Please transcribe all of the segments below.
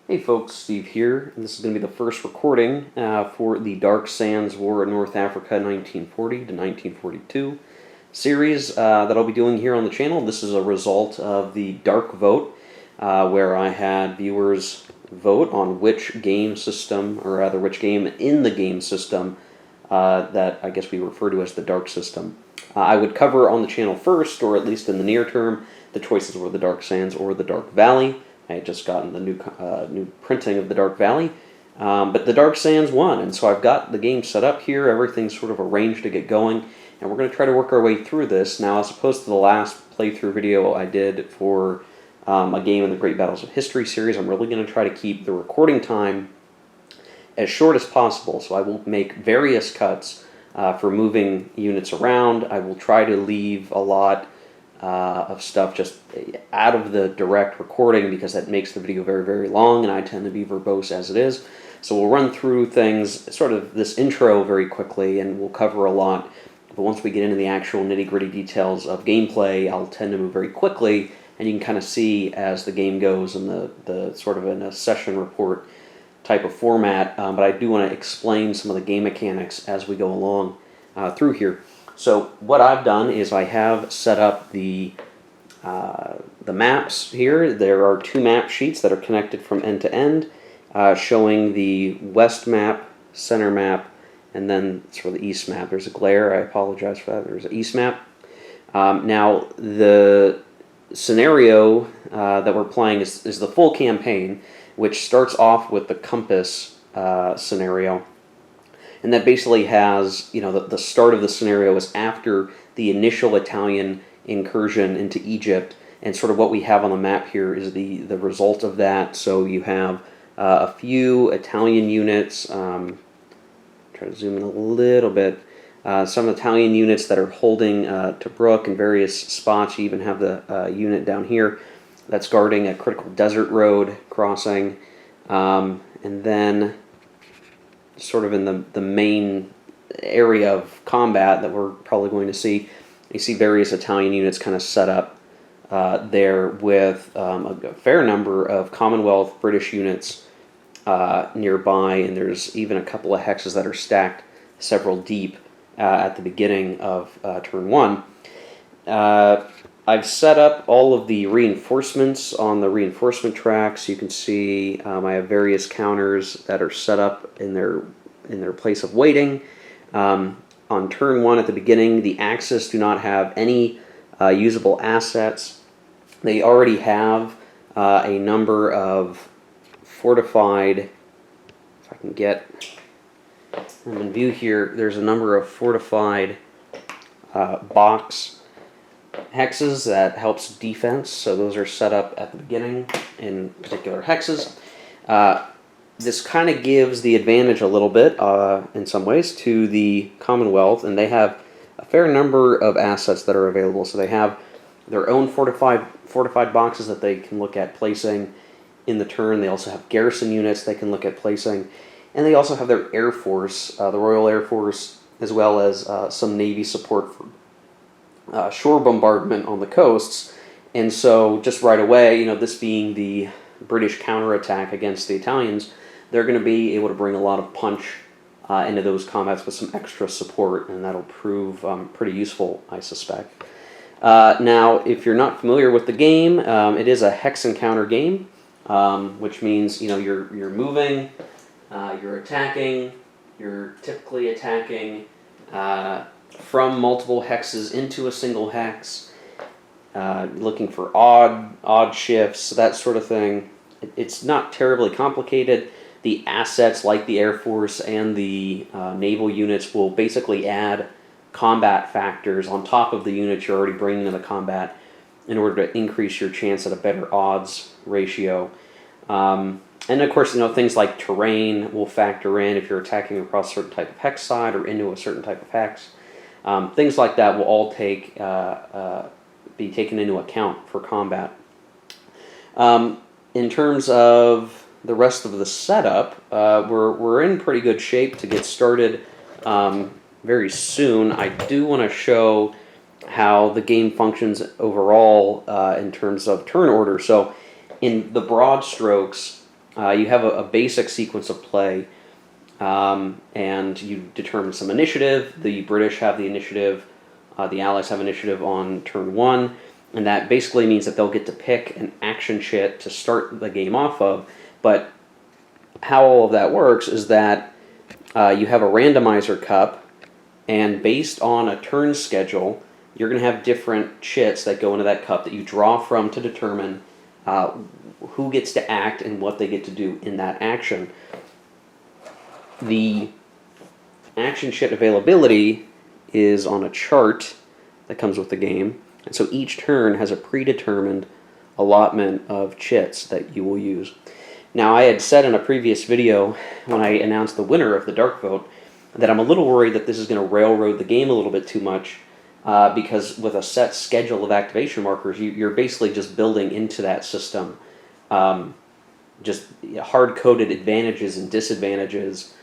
Hey folks, Steve here, and this is going to be the first recording for the Dark Sands War in North Africa 1940 to 1942 series that I'll be doing here on the channel. This is a result of the Dark Vote, where I had viewers vote on which game system, or rather which game in the game system that I guess we refer to as the Dark System. I would cover on the channel first, or at least in the near term, the choices were the Dark Sands or the Dark Valley. I had just gotten the new printing of the Dark Valley, but the Dark Sands won, and so I've got the game set up here. Everything's sort of arranged to get going, and we're going to try to work our way through this. Now, as opposed to the last playthrough video I did for a game in the Great Battles of History series, I'm really going to try to keep the recording time as short as possible, so I will make various cuts for moving units around. I will try to leave a lot of stuff just out of the direct recording because that makes the video very, very long, and I tend to be verbose as it is. So we'll run through things, sort of this intro very quickly, and we'll cover a lot. But once we get into the actual nitty-gritty details of gameplay, I'll tend to move very quickly, and you can kind of see as the game goes in the sort of in a session report type of format, but I do want to explain some of the game mechanics as we go along through here. So what I've done is I have set up the maps here. There are two map sheets that are connected from end to end, showing the west map, center map, and then sort of the east map. There's a glare. I apologize for that. There's an east map. Now, the scenario that we're playing is the full campaign, which starts off with the compass scenario. And that basically has, the start of the scenario is after the initial Italian incursion into Egypt, and sort of what we have on the map here is the result of that. So you have a few Italian units, try to zoom in a little bit, some Italian units that are holding Tobruk in various spots. You even have the unit down here that's guarding a critical desert road crossing, and then sort of in the main area of combat that we're probably going to see, you see various Italian units kind of set up there with a fair number of Commonwealth British units nearby, and there's even a couple of hexes that are stacked several deep at the beginning of turn one. I've set up all of the reinforcements on the reinforcement tracks. You can see I have various counters that are set up in their place of waiting. On turn one at the beginning, the Axis do not have any usable assets. They already have a number of fortified, if I can get them in view here, there's a number of fortified box hexes that helps defense, so those are set up at the beginning in particular hexes. This kind of gives the advantage a little bit, in some ways, to the Commonwealth, and they have a fair number of assets that are available. So they have their own fortified boxes that they can look at placing in the turn. They also have garrison units they can look at placing, and they also have their Air Force, the Royal Air Force, as well as some Navy support for shore bombardment on the coasts. And so just right away, this being the British counterattack against the Italians, they're going to be able to bring a lot of punch into those combats with some extra support, and that'll prove pretty useful, I suspect. Now, if you're not familiar with the game, it is a hex encounter game, which means you're moving, you're attacking, you're typically attacking from multiple hexes into a single hex, looking for odd shifts, that sort of thing. It's not terribly complicated. The assets like the Air Force and the naval units will basically add combat factors on top of the units you're already bringing into combat in order to increase your chance at a better odds ratio. And of course, things like terrain will factor in if you're attacking across a certain type of hex side or into a certain type of hex. Things like that will all be taken into account for combat. In terms of the rest of the setup, we're in pretty good shape to get started very soon. I do want to show how the game functions overall in terms of turn order. So in the broad strokes, You have a basic sequence of play, and you determine some initiative. The British have the initiative, the Allies have initiative on turn 1, and that basically means that they'll get to pick an action chit to start the game off of. But how all of that works is that you have a randomizer cup, and based on a turn schedule, you're going to have different chits that go into that cup that you draw from to determine who gets to act and what they get to do in that action. The action chit availability is on a chart that comes with the game, and so each turn has a predetermined allotment of chits that you will use. Now, I had said in a previous video when I announced the winner of the Dark Vote that I'm a little worried that this is going to railroad the game a little bit too much, because with a set schedule of activation markers, you're basically just building into that system just hard-coded advantages and disadvantages.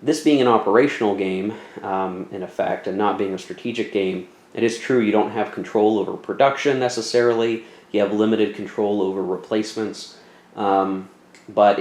This being an operational game, in effect, and not being a strategic game, it is true you don't have control over production necessarily. You have limited control over replacements. But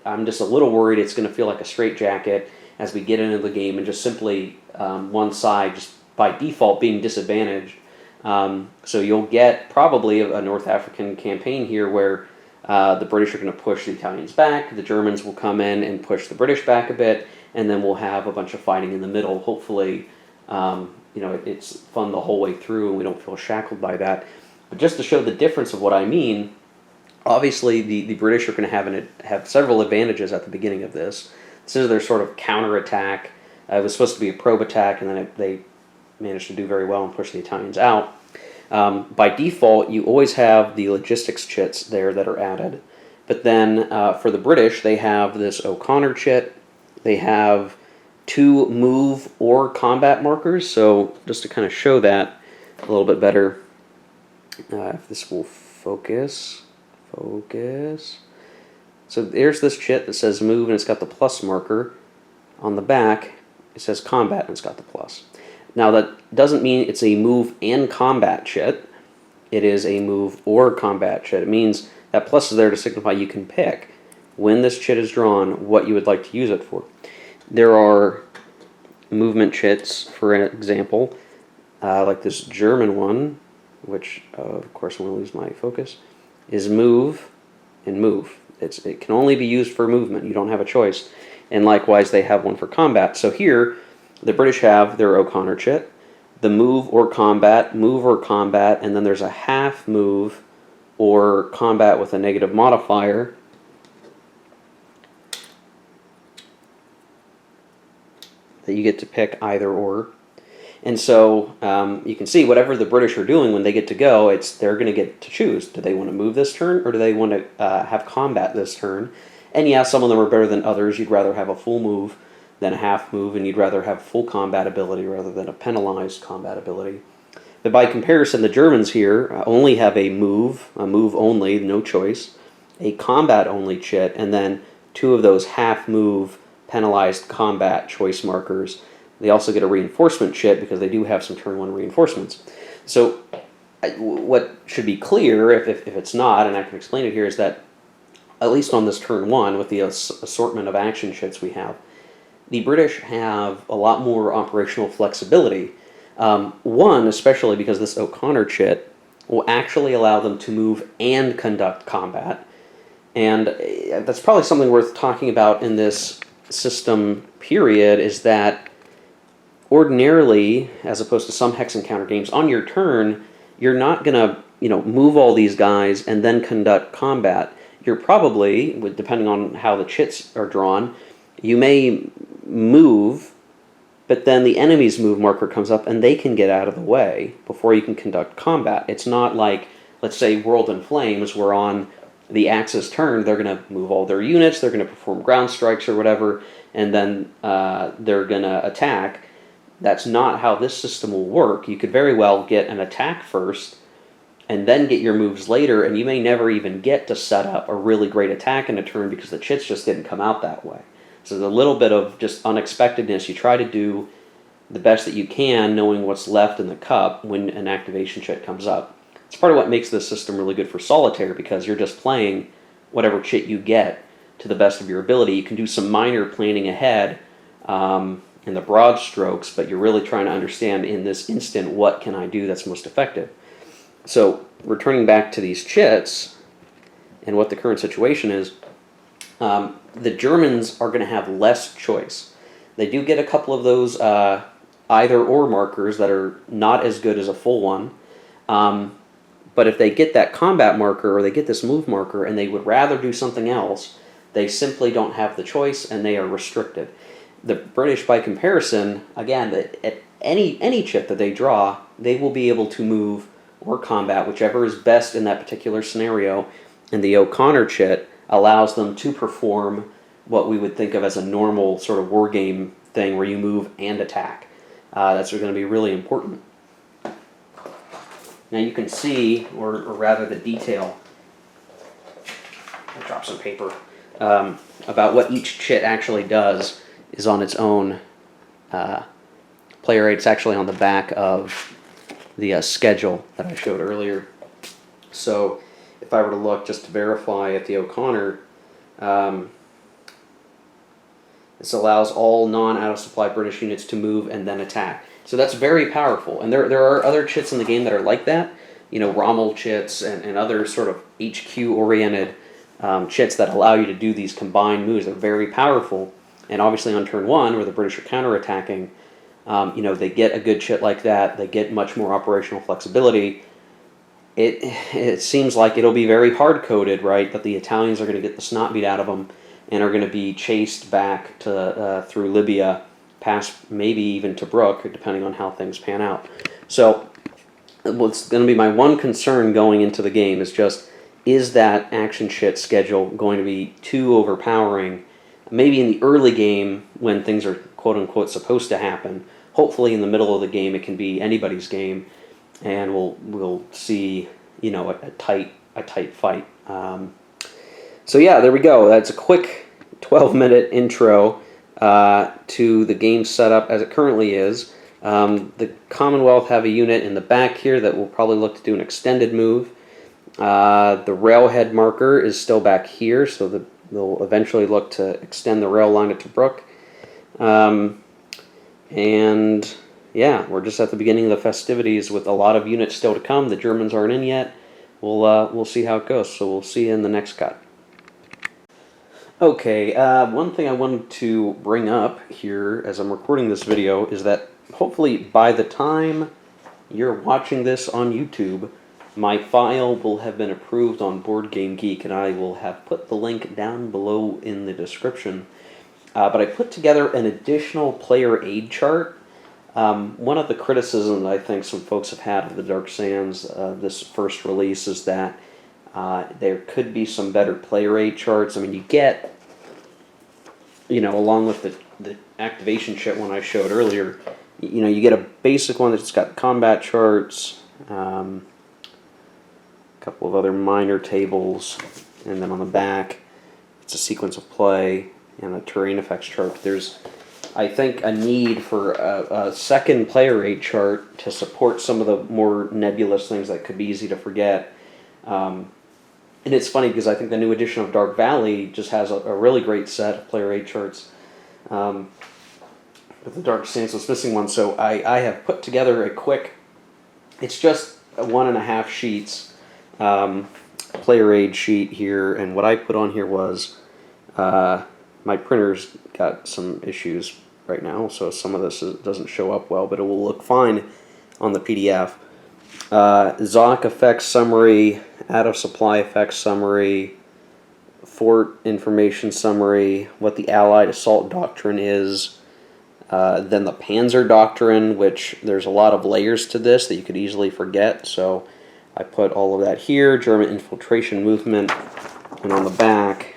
I'm just a little worried it's going to feel like a straitjacket as we get into the game and just simply one side just by default being disadvantaged. So you'll get probably a North African campaign here where the British are going to push the Italians back, the Germans will come in and push the British back a bit, and then we'll have a bunch of fighting in the middle. Hopefully, it's fun the whole way through and we don't feel shackled by that. But just to show the difference of what I mean, obviously the British are going to have several advantages at the beginning of this. This is their sort of counterattack. It was supposed to be a probe attack, and then they managed to do very well and push the Italians out. By default, you always have the logistics chits there that are added. But then for the British, they have this O'Connor chit. They have 2 move or combat markers. So just to kind of show that a little bit better, if this will focus. So there's this chit that says move, and it's got the plus marker. On the back, it says combat, and it's got the plus. Now, that doesn't mean it's a move and combat chit. It is a move or combat chit. It means that plus is there to signify you can pick, when this chit is drawn, what you would like to use it for. There are movement chits, for example, like this German one, which, of course, I'm going to lose my focus, is move and move. It can only be used for movement. You don't have a choice. And likewise, they have one for combat. So here, the British have their O'Connor chit, the move or combat, and then there's a half move or combat with a negative modifier. That you get to pick either or. And so you can see whatever the British are doing when they get to go, they're going to get to choose. Do they want to move this turn, or do they want to have combat this turn? And yeah, some of them are better than others. You'd rather have a full move than a half move, and you'd rather have full combat ability rather than a penalized combat ability. But by comparison, the Germans here only have a move only, no choice, a combat only chit, and then 2 of those half move penalized combat choice markers. They also get a reinforcement chit because they do have some turn 1 reinforcements. So what should be clear, if it's not, and I can explain it here, is that at least on this turn 1, with the assortment of action chits we have, the British have a lot more operational flexibility. One, especially because this O'Connor chit will actually allow them to move and conduct combat. And that's probably something worth talking about in this system period, is that ordinarily, as opposed to some hex encounter games, on your turn, you're not going to move all these guys and then conduct combat. You're probably, depending on how the chits are drawn, you may move, but then the enemy's move marker comes up and they can get out of the way before you can conduct combat. It's not like, let's say, World in Flames, where on the Axis turn, they're going to move all their units, they're going to perform ground strikes or whatever, and then they're going to attack. That's not how this system will work. You could very well get an attack first and then get your moves later, and you may never even get to set up a really great attack in a turn because the chits just didn't come out that way. So there's a little bit of just unexpectedness. You try to do the best that you can, knowing what's left in the cup when an activation chit comes up. It's part of what makes this system really good for solitaire, because you're just playing whatever chit you get to the best of your ability. You can do some minor planning ahead in the broad strokes, but you're really trying to understand in this instant, what can I do that's most effective? So returning back to these chits and what the current situation is, the Germans are going to have less choice. They do get a couple of those either-or markers that are not as good as a full one. But if they get that combat marker or they get this move marker and they would rather do something else, they simply don't have the choice and they are restricted. The British, by comparison, again, at any chit that they draw, they will be able to move or combat, whichever is best in that particular scenario. And the O'Connor chit allows them to perform what we would think of as a normal sort of war game thing where you move and attack. That's going to be really important. Now you can see, or rather the detail, I'll drop some paper, about what each chit actually does is on its own player aid. It's actually on the back of the schedule that I showed earlier. So if I were to look just to verify at the O'Connor, this allows all non-out-of-supply British units to move and then attack. So that's very powerful. And there are other chits in the game that are like that. You know, Rommel chits and other sort of HQ-oriented chits that allow you to do these combined moves. They're very powerful. And obviously on turn one, where the British are counterattacking, you know, they get a good chit like that. They get much more operational flexibility. It seems like it'll be very hard-coded, right, that the Italians are going to get the snot beat out of them and are going to be chased back to through Libya, past maybe even Tobruk, depending on how things pan out. So what's going to be my one concern going into the game is just, is that action chit schedule going to be too overpowering? Maybe in the early game when things are quote-unquote supposed to happen. Hopefully in the middle of the game it can be anybody's game, and we'll see, you know, a tight fight. So yeah, there we go. That's a quick 12-minute intro to the game setup as it currently is. The Commonwealth have a unit in the back here that will probably look to do an extended move. The railhead marker is still back here, so they'll eventually look to extend the rail line to Tobruk. And yeah, we're just at the beginning of the festivities with a lot of units still to come. The Germans aren't in yet. We'll see how it goes. So we'll see you in the next cut. Okay, one thing I wanted to bring up here as I'm recording this video is that hopefully by the time you're watching this on YouTube, my file will have been approved on Board Game Geek, and I will have put the link down below in the description. But I put together an additional player aid chart. One of the criticisms I think some folks have had of the Dark Sands, this first release, is that there could be some better player aid charts. I mean, you get, you know, along with the activation chit one I showed earlier, you know, you get a basic one that's got combat charts, a couple of other minor tables, and then on the back, it's a sequence of play and a terrain effects chart. There's, I think, a need for a second player aid chart to support some of the more nebulous things that could be easy to forget. And it's funny because I think the new edition of Dark Valley just has a really great set of player aid charts. But the Dark Sands was missing one, so I have put together a quick, it's just 1.5 sheets, player aid sheet here, and what I put on here was, my printer's got some issues right now, so some of this doesn't show up well, but it will look fine on the PDF. Zoc effects summary, out-of-supply effects summary, fort information summary, what the Allied assault doctrine is, then the Panzer doctrine, which there's a lot of layers to this that you could easily forget, so I put all of that here. German infiltration movement, and on the back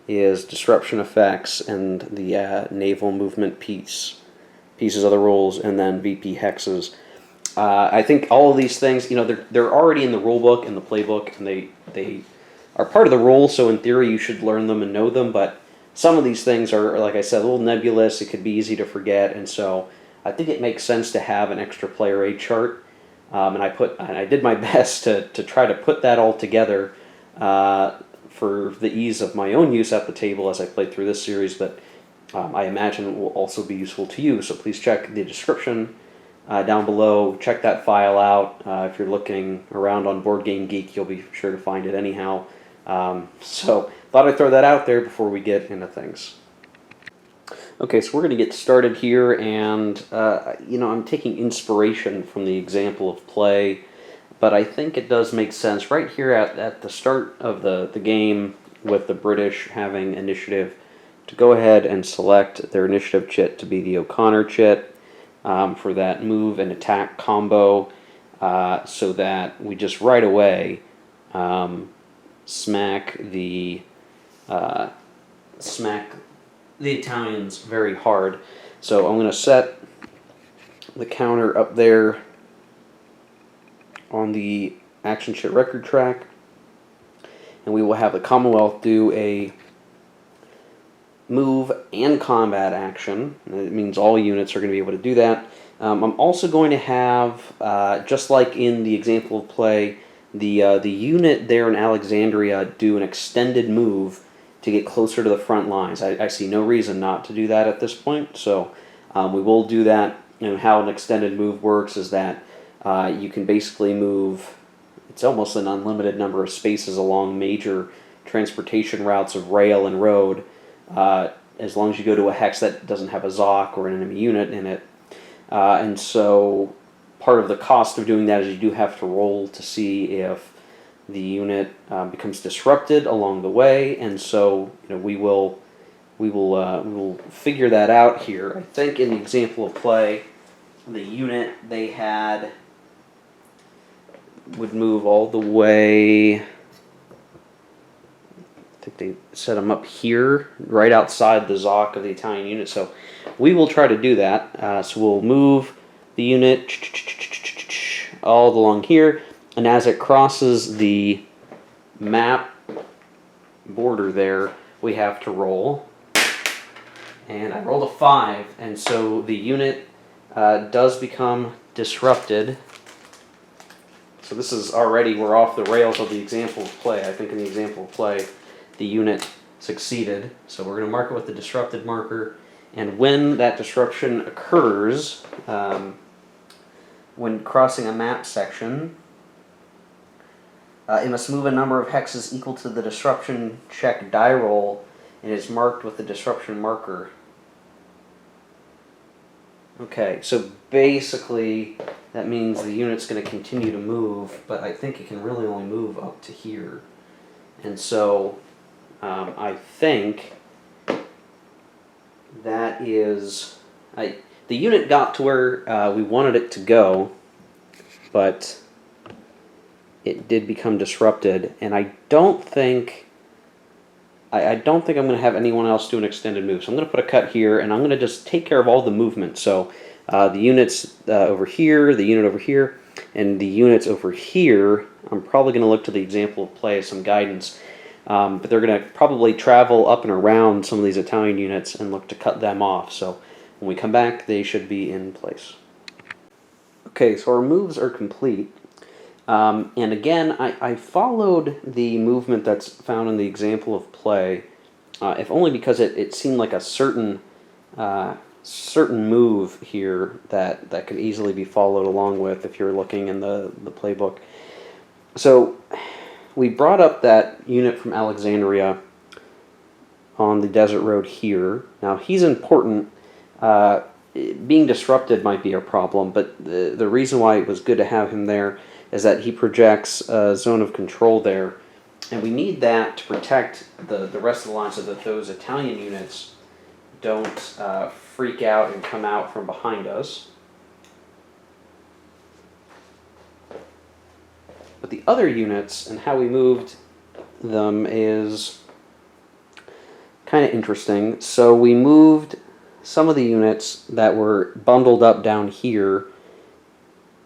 is disruption effects and the naval movement pieces of the rules, and then VP hexes. I think all of these things, you know, they're already in the rule book and the playbook, and they are part of the rule, so in theory you should learn them and know them, but some of these things are, like I said, a little nebulous. It could be easy to forget, and so I think it makes sense to have an extra player aid chart. And I did my best to try to put that all together for the ease of my own use at the table as I play through this series, but I imagine it will also be useful to you. So please check the description down below. Check that file out. If you're looking around on Board Game Geek, you'll be sure to find it anyhow. So thought I'd throw that out there before we get into things. Okay, so we're going to get started here, and I'm taking inspiration from the example of play, but I think it does make sense right here at the start of the game with the British having initiative to go ahead and select their initiative chit to be the O'Connor chit for that move and attack combo, so that we just right away smack the Italians very hard. So I'm going to set the counter up there on the action chit record track, and we will have the Commonwealth do a move and combat action. It means all units are going to be able to do that. I'm also going to have, just like in the example of play, the unit there in Alexandria do an extended move to get closer to the front lines. I see no reason not to do that at this point, so we will do that. How an extended move works is that you can basically move, it's almost an unlimited number of spaces along major transportation routes of rail and road, as long as you go to a hex that doesn't have a Zoc or an enemy unit in it. And so part of the cost of doing that is you do have to roll to see if the unit becomes disrupted along the way, and so we will figure that out here. I think in the example of play, the unit they had would move all the way. I think they set them up here, right outside the Zoc of the Italian unit. So we will try to do that. So we'll move the unit all along here. And as it crosses the map border there, we have to roll. And I rolled a 5, and so the unit does become disrupted. So this is already, we're off the rails of the example of play. I think in the example of play, the unit succeeded. So we're going to mark it with the disrupted marker. And when that disruption occurs, when crossing a map section, it must move a number of hexes equal to the disruption check die roll, and is marked with the disruption marker. Okay, so basically that means the unit's going to continue to move, but I think it can really only move up to here. And so I think that is... the unit got to where we wanted it to go, but it did become disrupted, and I don't think I'm going to have anyone else do an extended move. So I'm going to put a cut here, and I'm going to just take care of all the movement. So the units over here, the unit over here, and the units over here, I'm probably going to look to the example of play as some guidance. But they're going to probably travel up and around some of these Italian units and look to cut them off. So when we come back, they should be in place. Okay, so our moves are complete. And again, I followed the movement that's found in the example of play, if only because it seemed like a certain move here that could easily be followed along with if you're looking in the playbook. So we brought up that unit from Alexandria on the desert road here. Now he's important. Being disrupted might be a problem, but the reason why it was good to have him there is that he projects a zone of control there, and we need that to protect the rest of the line so that those Italian units don't freak out and come out from behind us. But the other units and how we moved them is kind of interesting. So we moved some of the units that were bundled up down here,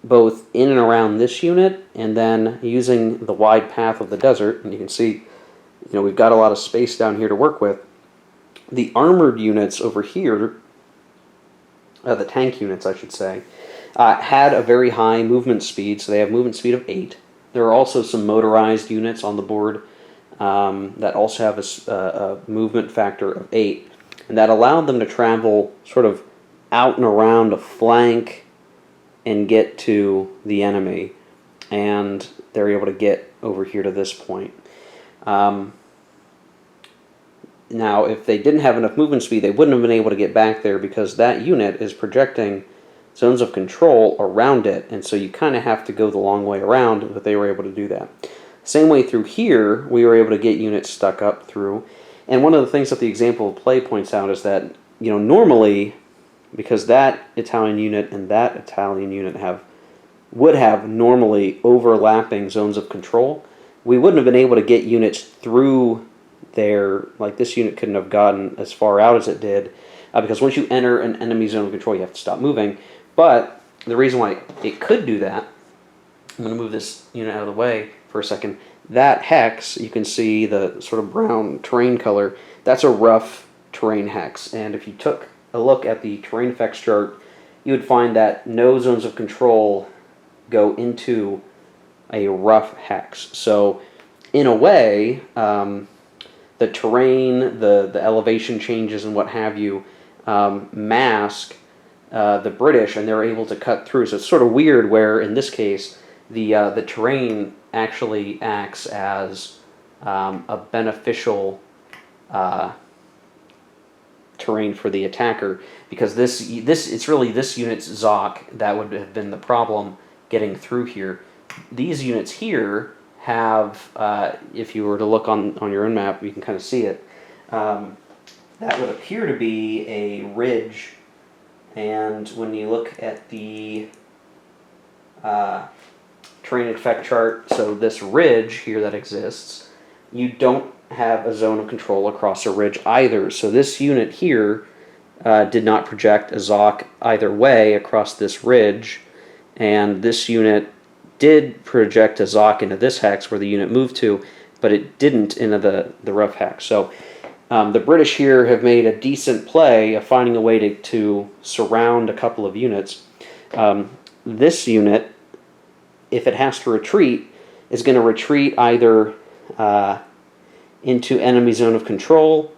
both in and around this unit, and then using the wide path of the desert, and you can see, we've got a lot of space down here to work with. The armored units over here, the tank units, I should say, had a very high movement speed, so they have movement speed of 8. There are also some motorized units on the board that also have a movement factor of 8, and that allowed them to travel sort of out and around a flank and get to the enemy, and they're able to get over here to this point. Now, if they didn't have enough movement speed, they wouldn't have been able to get back there because that unit is projecting zones of control around it, and so you kind of have to go the long way around, but they were able to do that. Same way through here, we were able to get units stuck up through. And one of the things that the example of play points out is that, normally, because that Italian unit and that Italian unit would have normally overlapping zones of control, we wouldn't have been able to get units through there. Like, this unit couldn't have gotten as far out as it did, because once you enter an enemy zone of control, you have to stop moving. But the reason why it could do that, I'm going to move this unit out of the way for a second. That hex, you can see the sort of brown terrain color, that's a rough terrain hex. And if you took a look at the terrain effects chart, you would find that no zones of control go into a rough hex. So in a way, the terrain, the elevation changes and what have you, mask the British, and they're able to cut through. So it's sort of weird where, in this case, the terrain actually acts as a beneficial terrain for the attacker, because it's really this unit's Zoc that would have been the problem getting through here. These units here have, if you were to look on your own map, you can kind of see it. That would appear to be a ridge, and when you look at the terrain effect chart, so this ridge here that exists, you don't have a zone of control across a ridge either. So this unit here did not project a Zoc either way across this ridge, and this unit did project a Zoc into this hex where the unit moved to, but it didn't into the rough hex. So the British here have made a decent play of finding a way to surround a couple of units. This unit, if it has to retreat, is going to retreat either into enemy zone of control,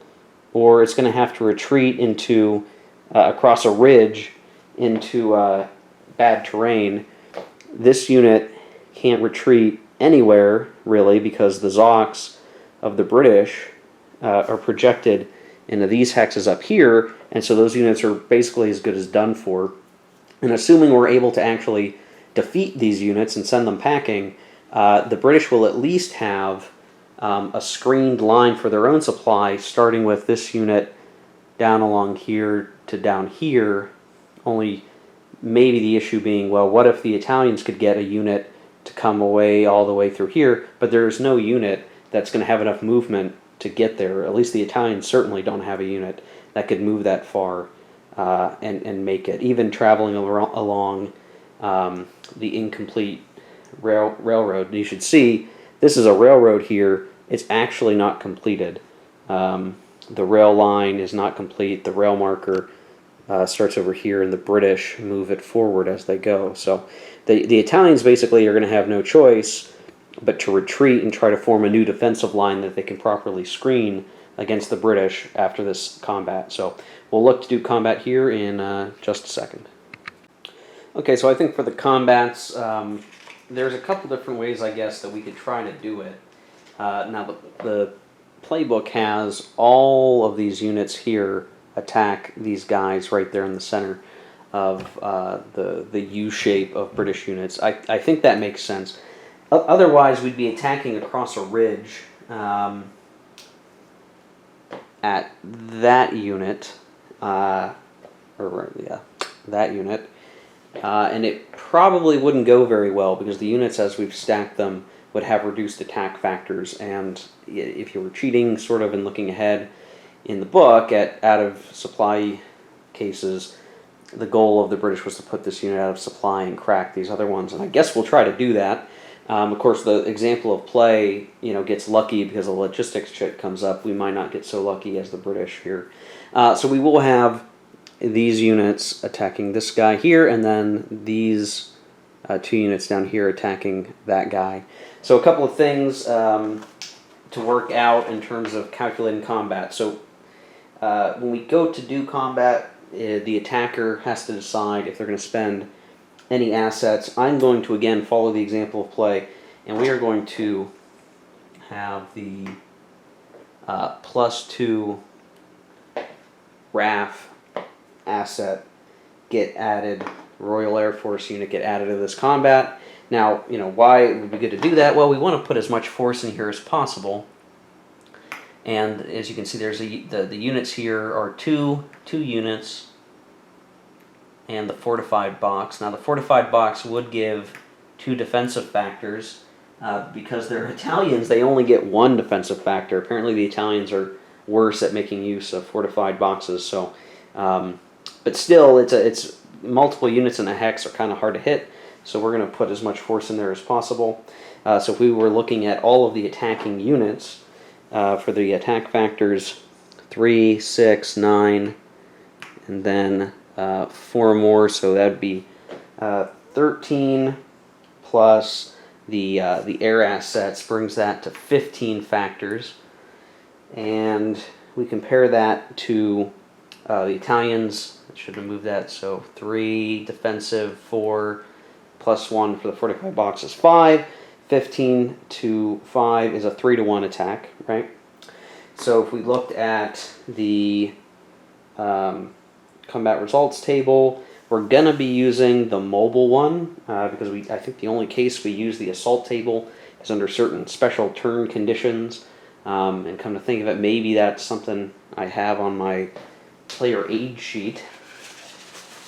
or it's going to have to retreat into across a ridge into bad terrain. This unit can't retreat anywhere, really, because the Zocs of the British are projected into these hexes up here, and so those units are basically as good as done for. And assuming we're able to actually defeat these units and send them packing, the British will at least have a screened line for their own supply, starting with this unit down along here to down here, only maybe the issue being, well, what if the Italians could get a unit to come away all the way through here, but there's no unit that's going to have enough movement to get there. At least the Italians certainly don't have a unit that could move that far and make it. Even traveling along the incomplete railroad. You should see, this is a railroad here. It's actually not completed. The rail line is not complete. The rail marker starts over here, and the British move it forward as they go. So the Italians basically are going to have no choice but to retreat and try to form a new defensive line that they can properly screen against the British after this combat. So we'll look to do combat here in just a second. Okay, so I think for the combats, there's a couple different ways, I guess, that we could try to do it. Now, the playbook has all of these units here attack these guys right there in the center of the U shape of British units. I think that makes sense. Otherwise, we'd be attacking across a ridge at that unit, that unit, and it probably wouldn't go very well because the units, as we've stacked them, would have reduced attack factors. And if you were cheating, sort of, and looking ahead in the book at out of supply cases, the goal of the British was to put this unit out of supply and crack these other ones. And I guess we'll try to do that. Of course, the example of play, gets lucky because the logistics chit comes up. We might not get so lucky as the British here. So we will have these units attacking this guy here, and then these two units down here attacking that guy. So a couple of things to to work out in terms of calculating combat. So when we go to do combat, the attacker has to decide if they're going to spend any assets. I'm going to again follow the example of play, and we are going to have the +2 RAF asset get added, Royal Air Force unit get added to this combat. Now, why it would be good to do that? Well, we want to put as much force in here as possible. And as you can see, there's the units here are two units and the fortified box. Now, the fortified box would give 2 defensive factors. Because they're Italians, they only get 1 defensive factor. Apparently the Italians are worse at making use of fortified boxes. So, but still, it's multiple units in a hex are kind of hard to hit. So we're going to put as much force in there as possible. So if we were looking at all of the attacking units for the attack factors, 3, 6, 9, and then 4 more. So that would be 13 plus the air assets brings that to 15 factors, and we compare that to the Italians. I should have moved that. So 3 defensive, 4 plus 1 for the fortified box is 5. 15 to 5 is a 3-to-1 attack, right? So if we looked at the combat results table, we're going to be using the mobile one because I think the only case we use the assault table is under certain special turn conditions. And come to think of it, maybe that's something I have on my player aid sheet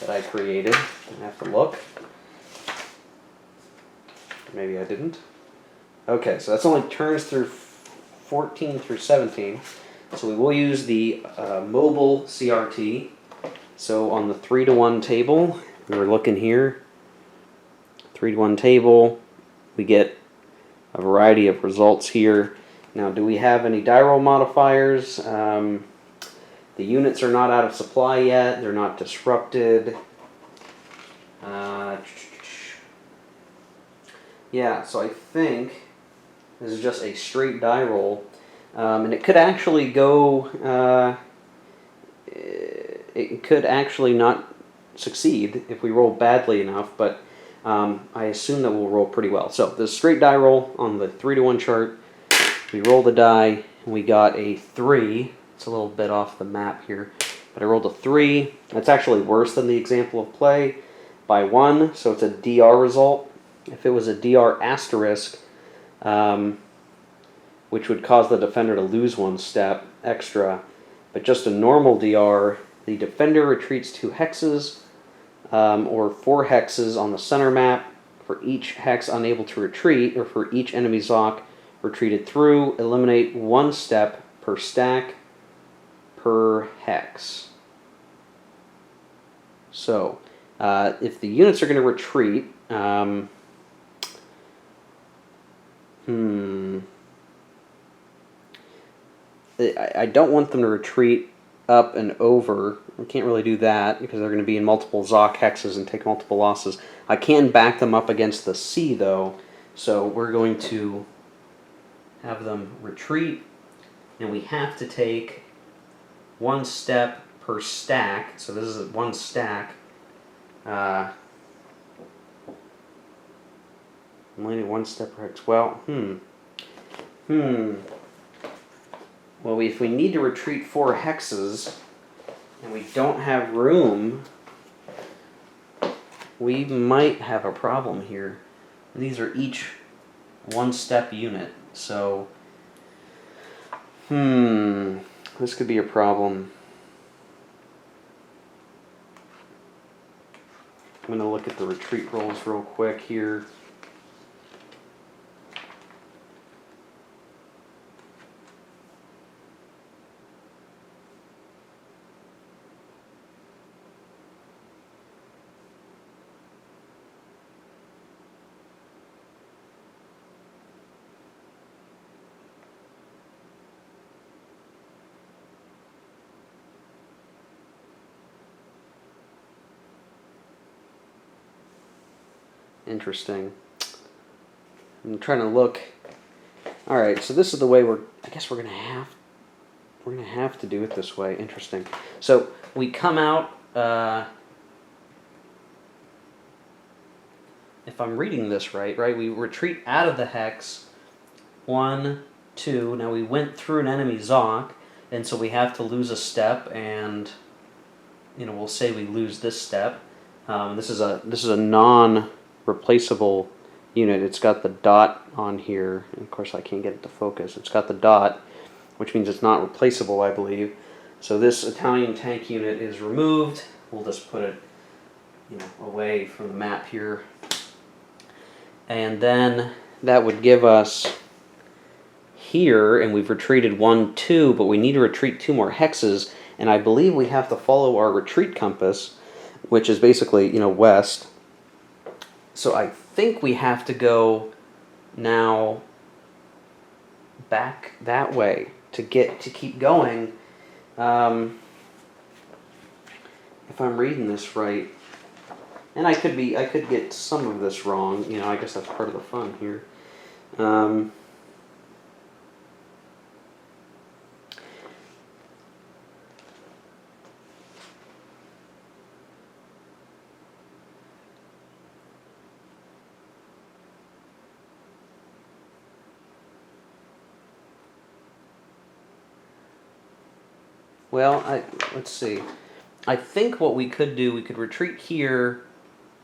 that I created. I have to look. Maybe I didn't. Okay, so that's only turns through 14 through 17. So we will use the mobile CRT. So on the 3-to-1 table, we were looking here, 3-to-1 table, we get a variety of results here. Now, do we have any die roll modifiers? The units are not out of supply yet, they're not disrupted. Yeah, so I think this is just a straight die roll, and it could actually go... it could actually not succeed if we roll badly enough, but I assume that we'll roll pretty well. So the straight die roll on the 3-to-1 chart, we roll the die, and we got a 3. It's a little bit off the map here, but I rolled a 3. That's actually worse than the example of play by 1, so it's a DR result. If it was a DR asterisk, which would cause the defender to lose 1 step extra, but just a normal DR, the defender retreats 2 hexes, or 4 hexes on the center map. For each hex unable to retreat, or for each enemy Zoc retreated through, eliminate 1 step per stack per hex. So, if the units are going to retreat, I don't want them to retreat up and over. I can't really do that because they're going to be in multiple Zoc hexes and take multiple losses. I can back them up against the sea, though, so we're going to have them retreat, and we have to take 1 step per stack. So this is 1 stack. Only 1 step per hex. Well, Well, if we need to retreat 4 hexes, and we don't have room, we might have a problem here. These are each 1-step unit, so this could be a problem. I'm going to look at the retreat rolls real quick here. Interesting. I'm trying to look All right, so this is the way I guess we're gonna have to do it this way. Interesting. So we come out. If I'm reading this right, we retreat out of the hex. 1, 2. Now we went through an enemy Zoc, and so we have to lose a step, and we'll say we lose this step. This is a non-replaceable unit. It's got the dot on here, and of course I can't get it to focus. It's got the dot, which means it's not replaceable, I believe. So this Italian tank unit is removed. We'll just put it, away from the map here, and then that would give us here, and we've retreated 1, 2, but we need to retreat 2 more hexes, and I believe we have to follow our retreat compass, which is basically, west. So I think we have to go now back that way to keep going. If I'm reading this right, and I could get some of this wrong. I guess that's part of the fun here. Well, let's see. I think what we could do, we could retreat here,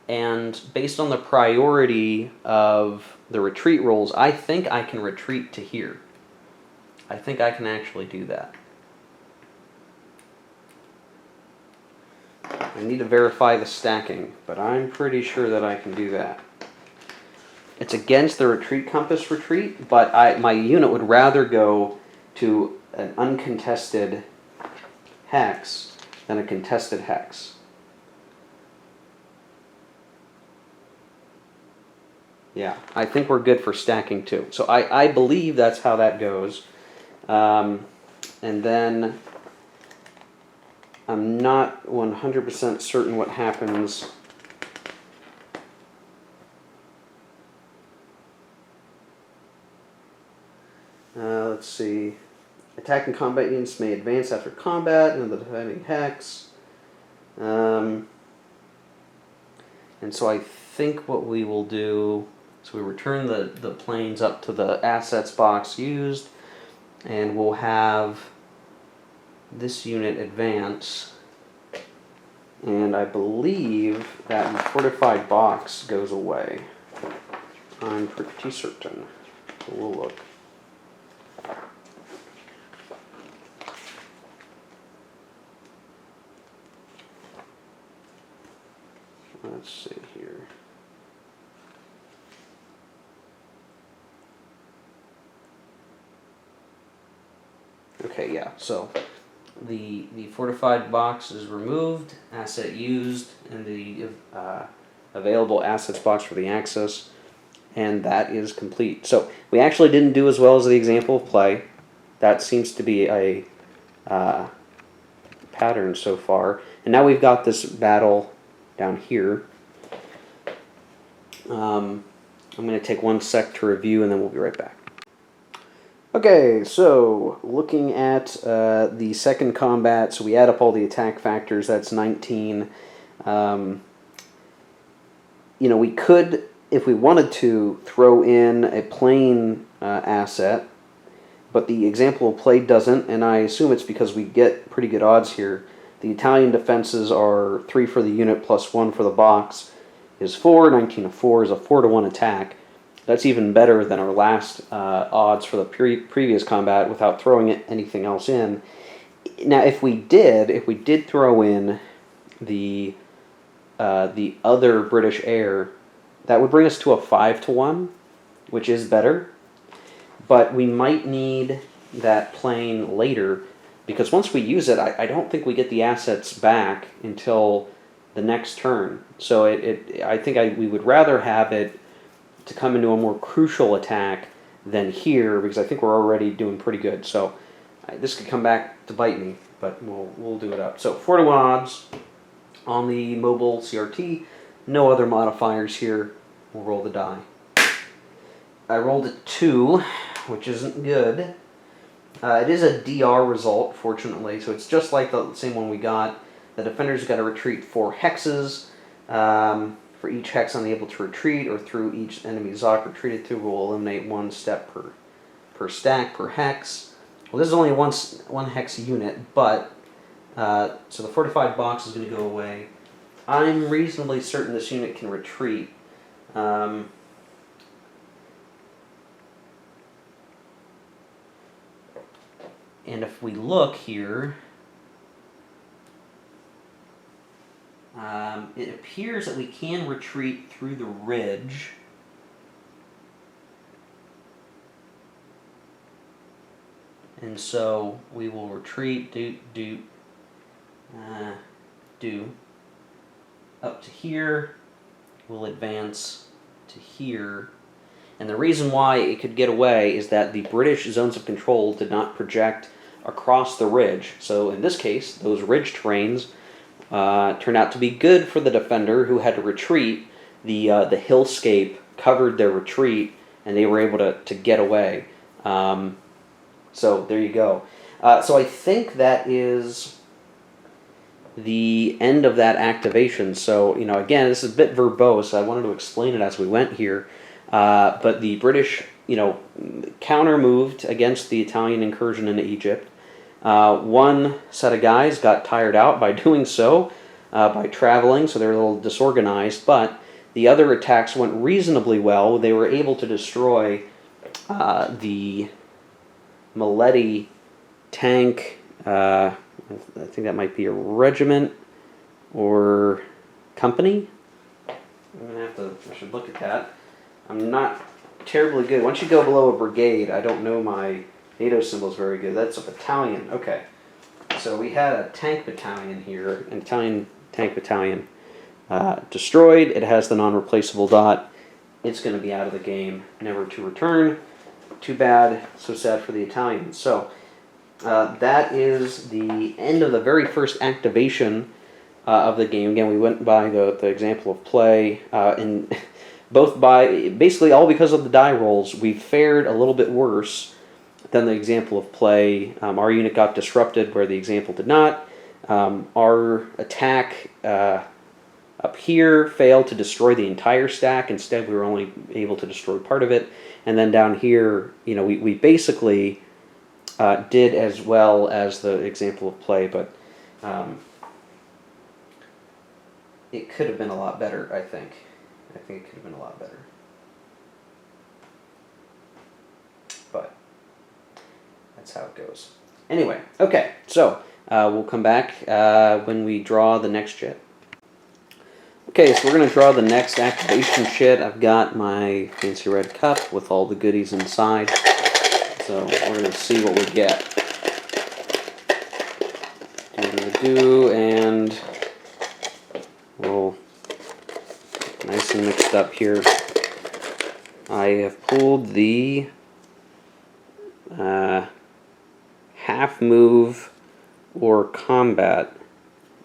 and based on the priority of the retreat rolls, I think I can retreat to here. I think I can actually do that. I need to verify the stacking, but I'm pretty sure that I can do that. It's against the retreat compass retreat, but my unit would rather go to an uncontested hex than a contested hex. Yeah, I think we're good for stacking too. So I believe that's how that goes. And then I'm not 100% certain what happens. Let's see. Attacking combat units may advance after combat into the defending hex. And so I think what we will do, so we return the planes up to the assets box used, and we'll have this unit advance. And I believe that the fortified box goes away. I'm pretty certain. So we'll look. Let's see here. Okay, yeah, so the fortified box is removed, asset used, and the available assets box for the Axis, and that is complete. So we actually didn't do as well as the example of play. That seems to be a pattern so far. And now we've got this battle down here. I'm going to take 1 sec to review, and then we'll be right back. Okay, so looking at the second combat, so we add up all the attack factors, that's 19. We could, if we wanted to, throw in a plane asset, but the example of play doesn't, and I assume it's because we get pretty good odds here. The Italian defenses are 3 for the unit plus 1 for the box is 4. 19 of 4 is a 4-to-1 attack. That's even better than our last odds for the previous combat without throwing anything else in. Now, if we did throw in the other British air, that would bring us to a 5-to-1, which is better. But we might need that plane later, because once we use it, I don't think we get the assets back until the next turn. So I think we would rather have it to come into a more crucial attack than here, because I think we're already doing pretty good. So this could come back to bite me, but we'll do it up. So 4-to-1 odds on the mobile CRT. No other modifiers here. We'll roll the die. I rolled a 2. which isn't good. It is a DR result, fortunately, so it's just like the same one we got. The defender's got to retreat 4 hexes. For each hex unable to retreat or through each enemy Zoc retreated through will eliminate 1 step per stack per hex. Well, this is only one hex unit, but so the fortified box is going to go away. I'm reasonably certain this unit can retreat. And if we look here, it appears that we can retreat through the ridge. And so we will retreat, do up to here. We'll advance to here. And the reason why it could get away is that the British zones of control did not project across the ridge. So in this case, those ridge terrains turned out to be good for the defender who had to retreat. The hillscape covered their retreat, and they were able to get away. So there you go. So I think that is the end of that activation. So, again, this is a bit verbose. I wanted to explain it as we went here. But the British, counter-moved against the Italian incursion into Egypt. One set of guys got tired out by doing so, by traveling, so they were a little disorganized, but the other attacks went reasonably well. They were able to destroy the Maletti tank. I think that might be a regiment or company. I should look at that. I'm not terribly good. Once you go below a brigade, I don't know my NATO symbols very good. That's a battalion. Okay. So we had a tank battalion here, an Italian tank battalion. Destroyed. It has the non-replaceable dot. It's going to be out of the game, never to return. Too bad. So sad for the Italians. So that is the end of the very first activation of the game. Again, we went by the example of play, and both by basically all because of the die rolls. We fared a little bit worse than the example of play. Our unit got disrupted where the example did not. Our attack up here failed to destroy the entire stack. Instead, we were only able to destroy part of it. And then down here, we basically did as well as the example of play, but it could have been a lot better, I think. I think it could have been a lot better. But that's how it goes. Anyway, okay, so we'll come back when we draw the next chit. Okay, so we're going to draw the next activation chit. I've got my fancy red cup with all the goodies inside. So we're going to see what we get. And we'll nice and mixed up here. I have pulled the half move or combat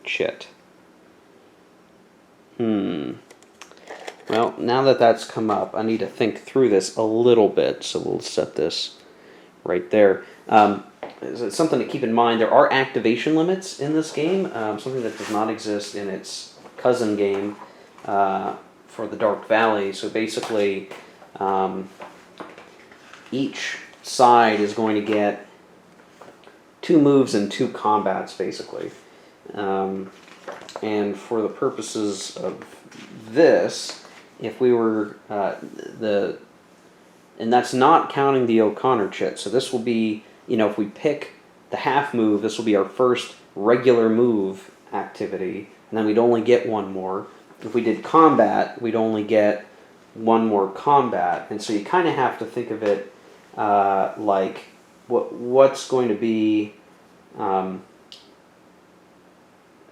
chit. Well, now that that's come up, I need to think through this a little bit, so we'll set this right there. It's something to keep in mind. There are activation limits in this game, something that does not exist in its cousin game for the Dark Valley. So basically, each side is going to get 2 moves and 2 combats, basically. And for the purposes of this, if we were and that's not counting the O'Connor chit. So this will be, if we pick the half move, this will be our first regular move activity, and then we'd only get 1 more. If we did combat, we'd only get 1 more combat, and so you kind of have to think of it like what's going to be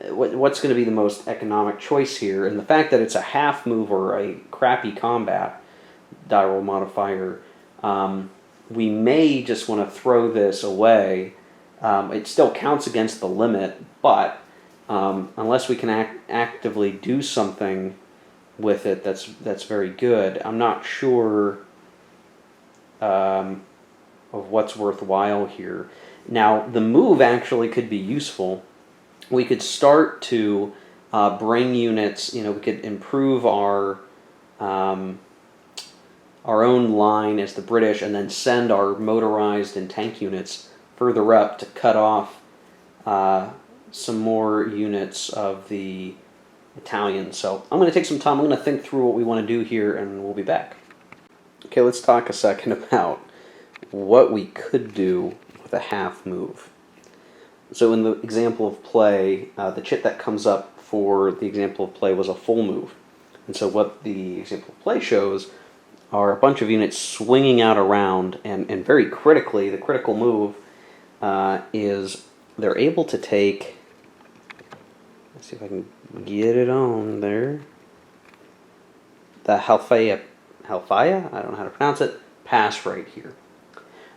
what's going to be the most economic choice here, and the fact that it's a half move or a crappy combat die roll modifier, we may just want to throw this away. It still counts against the limit, but unless we can actively do something with it that's very good, I'm not sure of what's worthwhile here. Now, the move actually could be useful. We could start to bring units, we could improve our own line as the British, and then send our motorized and tank units further up to cut off some more units of the Italians. So I'm going to take some time. I'm going to think through what we want to do here, and we'll be back. Okay, let's talk a second about what we could do with a half move. So in the example of play, the chit that comes up for the example of play was a full move. And so what the example of play shows are a bunch of units swinging out around, and very critically, the critical move is they're able to take, let's see if I can get it on there, the Halfaya, I don't know how to pronounce it, pass right here.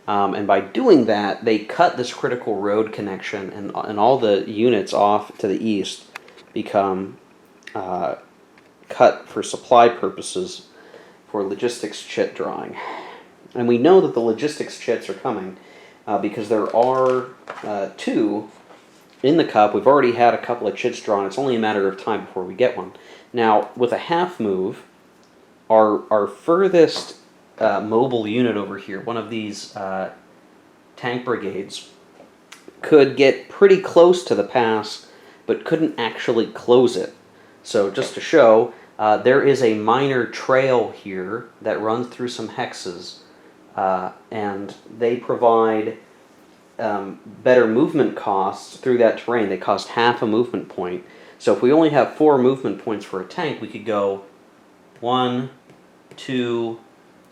And by doing that, they cut this critical road connection, and all the units off to the east become cut for supply purposes for logistics chit drawing. And we know that the logistics chits are coming because there are 2 in the cup. We've already had a couple of chits drawn. It's only a matter of time before we get one. Now, with a half move, our furthest mobile unit over here, one of these tank brigades, could get pretty close to the pass, but couldn't actually close it. So just to show, there is a minor trail here that runs through some hexes, and they provide better movement costs through that terrain. They cost half a movement point. So if we only have 4 movement points for a tank, we could go 1, 2,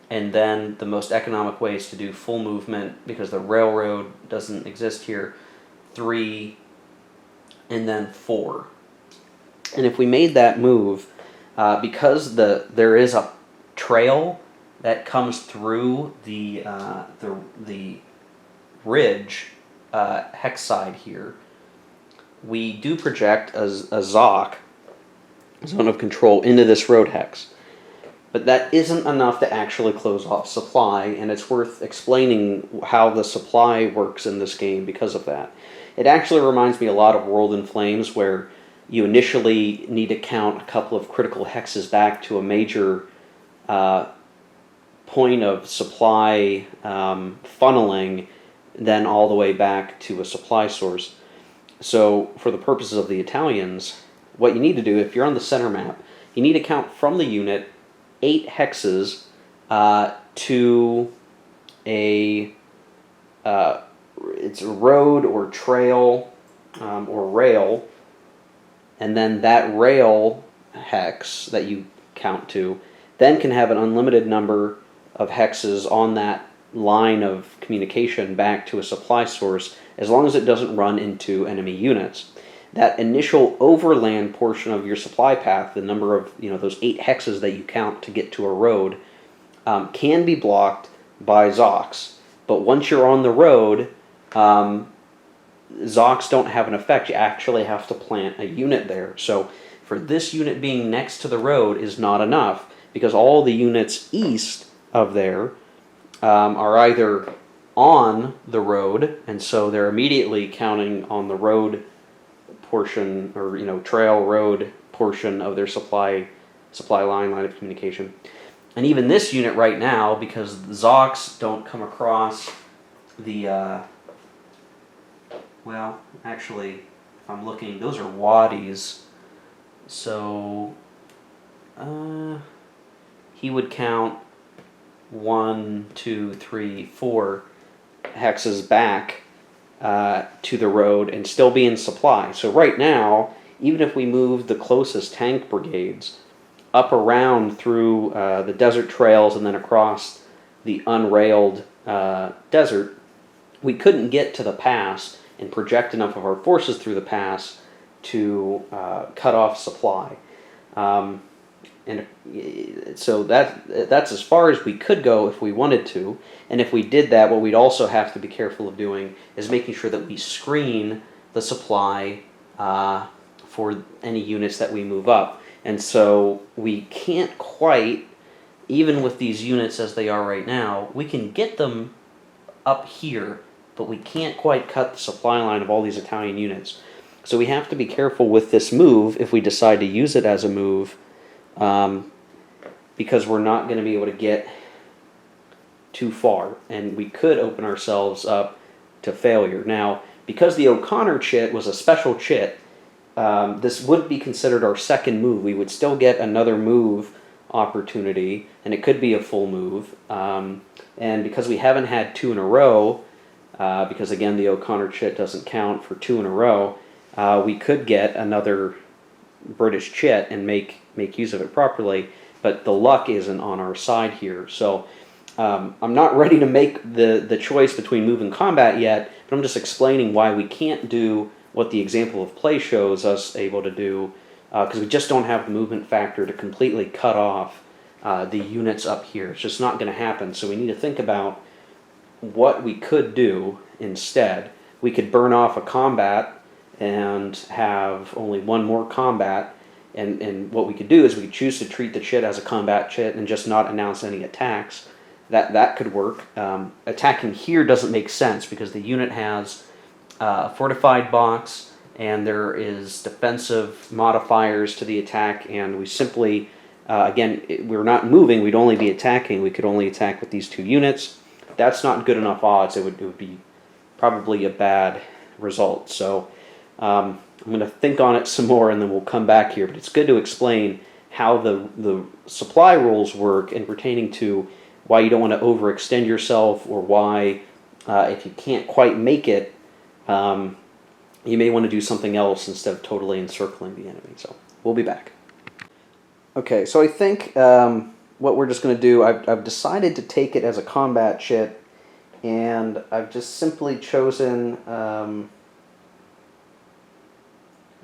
and then the most economic way is to do full movement, because the railroad doesn't exist here, 3, and then 4. And if we made that move, because there is a trail that comes through the ridge hex side here, we do project a ZOC, zone of control, into this road hex. But that isn't enough to actually close off supply, and it's worth explaining how the supply works in this game because of that. It actually reminds me a lot of World in Flames, where you initially need to count a couple of critical hexes back to a major point of supply funneling, then all the way back to a supply source. So for the purposes of the Italians, what you need to do, if you're on the center map, you need to count from the unit 8 hexes to it's a road or trail or rail, and then that rail hex that you count to then can have an unlimited number of hexes on that line of communication back to a supply source, as long as it doesn't run into enemy units. That initial overland portion of your supply path, the number of those 8 hexes that you count to get to a road, can be blocked by ZOCs. But once you're on the road, ZOCs don't have an effect. You actually have to plant a unit there. So for this unit being next to the road is not enough, because all the units east of there are either on the road, and so they're immediately counting on the road portion, or trail road portion of their supply line of communication. And even this unit right now, because ZOCs don't come across the well, actually, if I'm looking, those are wadis. So he would count 1, 2, 3, 4 hexes back to the road and still be in supply. So right now, even if we move the closest tank brigades up around through the desert trails and then across the unrailed desert, we couldn't get to the pass and project enough of our forces through the pass to cut off supply. And so that's as far as we could go if we wanted to. And if we did that, what we'd also have to be careful of doing is making sure that we screen the supply for any units that we move up. And so we can't quite, even with these units as they are right now, we can get them up here, but we can't quite cut the supply line of all these Italian units. So we have to be careful with this move if we decide to use it as a move, because we're not going to be able to get too far, and we could open ourselves up to failure. Now, because the O'Connor chit was a special chit, this would be considered our second move. We would still get another move opportunity, and it could be a full move. And because we haven't had two in a row, because again the O'Connor chit doesn't count for two in a row, we could get another British chit and make use of it properly, but the luck isn't on our side here. So I'm not ready to make the choice between move and combat yet, but I'm just explaining why we can't do what the example of play shows us able to do, because we just don't have the movement factor to completely cut off the units up here. It's just not going to happen. So we need to think about what we could do instead. We could burn off a combat and have only one more combat, and what we could do is we could choose to treat the chit as a combat chit and just not announce any attacks. That could work. Attacking here doesn't make sense because the unit has a fortified box and there is defensive modifiers to the attack, and we simply, again, we're not moving, we'd only be attacking. We could only attack with these two units. That's not good enough odds. It would be probably a bad result. So I'm going to think on it some more and then we'll come back here. But it's good to explain how the supply rules work in pertaining to why you don't want to overextend yourself, or why if you can't quite make it, you may want to do something else instead of totally encircling the enemy. So we'll be back. Okay, so I think what we're just going to do, I've decided to take it as a combat chit, and I've just simply chosen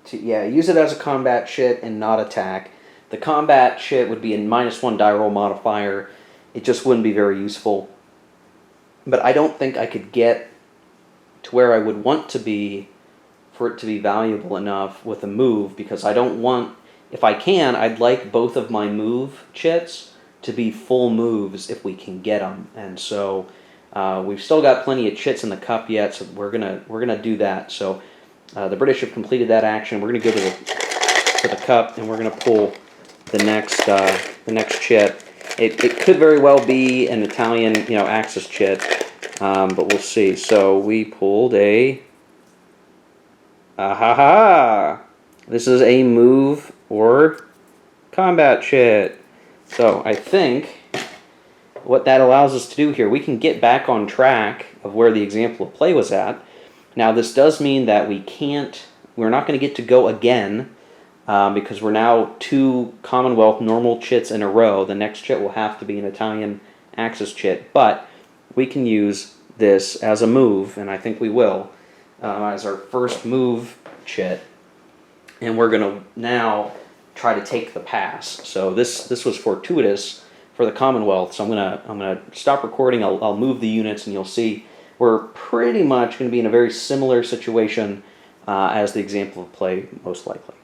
to use it as a combat chit and not attack. The combat chit would be a -1 die roll modifier. It just wouldn't be very useful. But I don't think I could get to where I would want to be for it to be valuable enough with a move, because I don't want, if I can, I'd like both of my move chits to be full moves if we can get them. And so we've still got plenty of chits in the cup yet, so we're gonna do that. So the British have completed that action. We're gonna go to the cup and we're gonna pull the next chit. It could very well be an Italian, Axis chit, but we'll see. So we pulled a This is a move or combat chit. So I think what that allows us to do here, we can get back on track of where the example of play was at. Now this does mean that we're not going to get to go again, because we're now 2 Commonwealth normal chits in a row. The next chit will have to be an Italian Axis chit, but we can use this as a move, and I think we will, as our first move chit, and we're going to now try to take the pass. So this was fortuitous for the Commonwealth, so I'm gonna stop recording. I'll move the units, and you'll see we're pretty much going to be in a very similar situation as the example of play, most likely.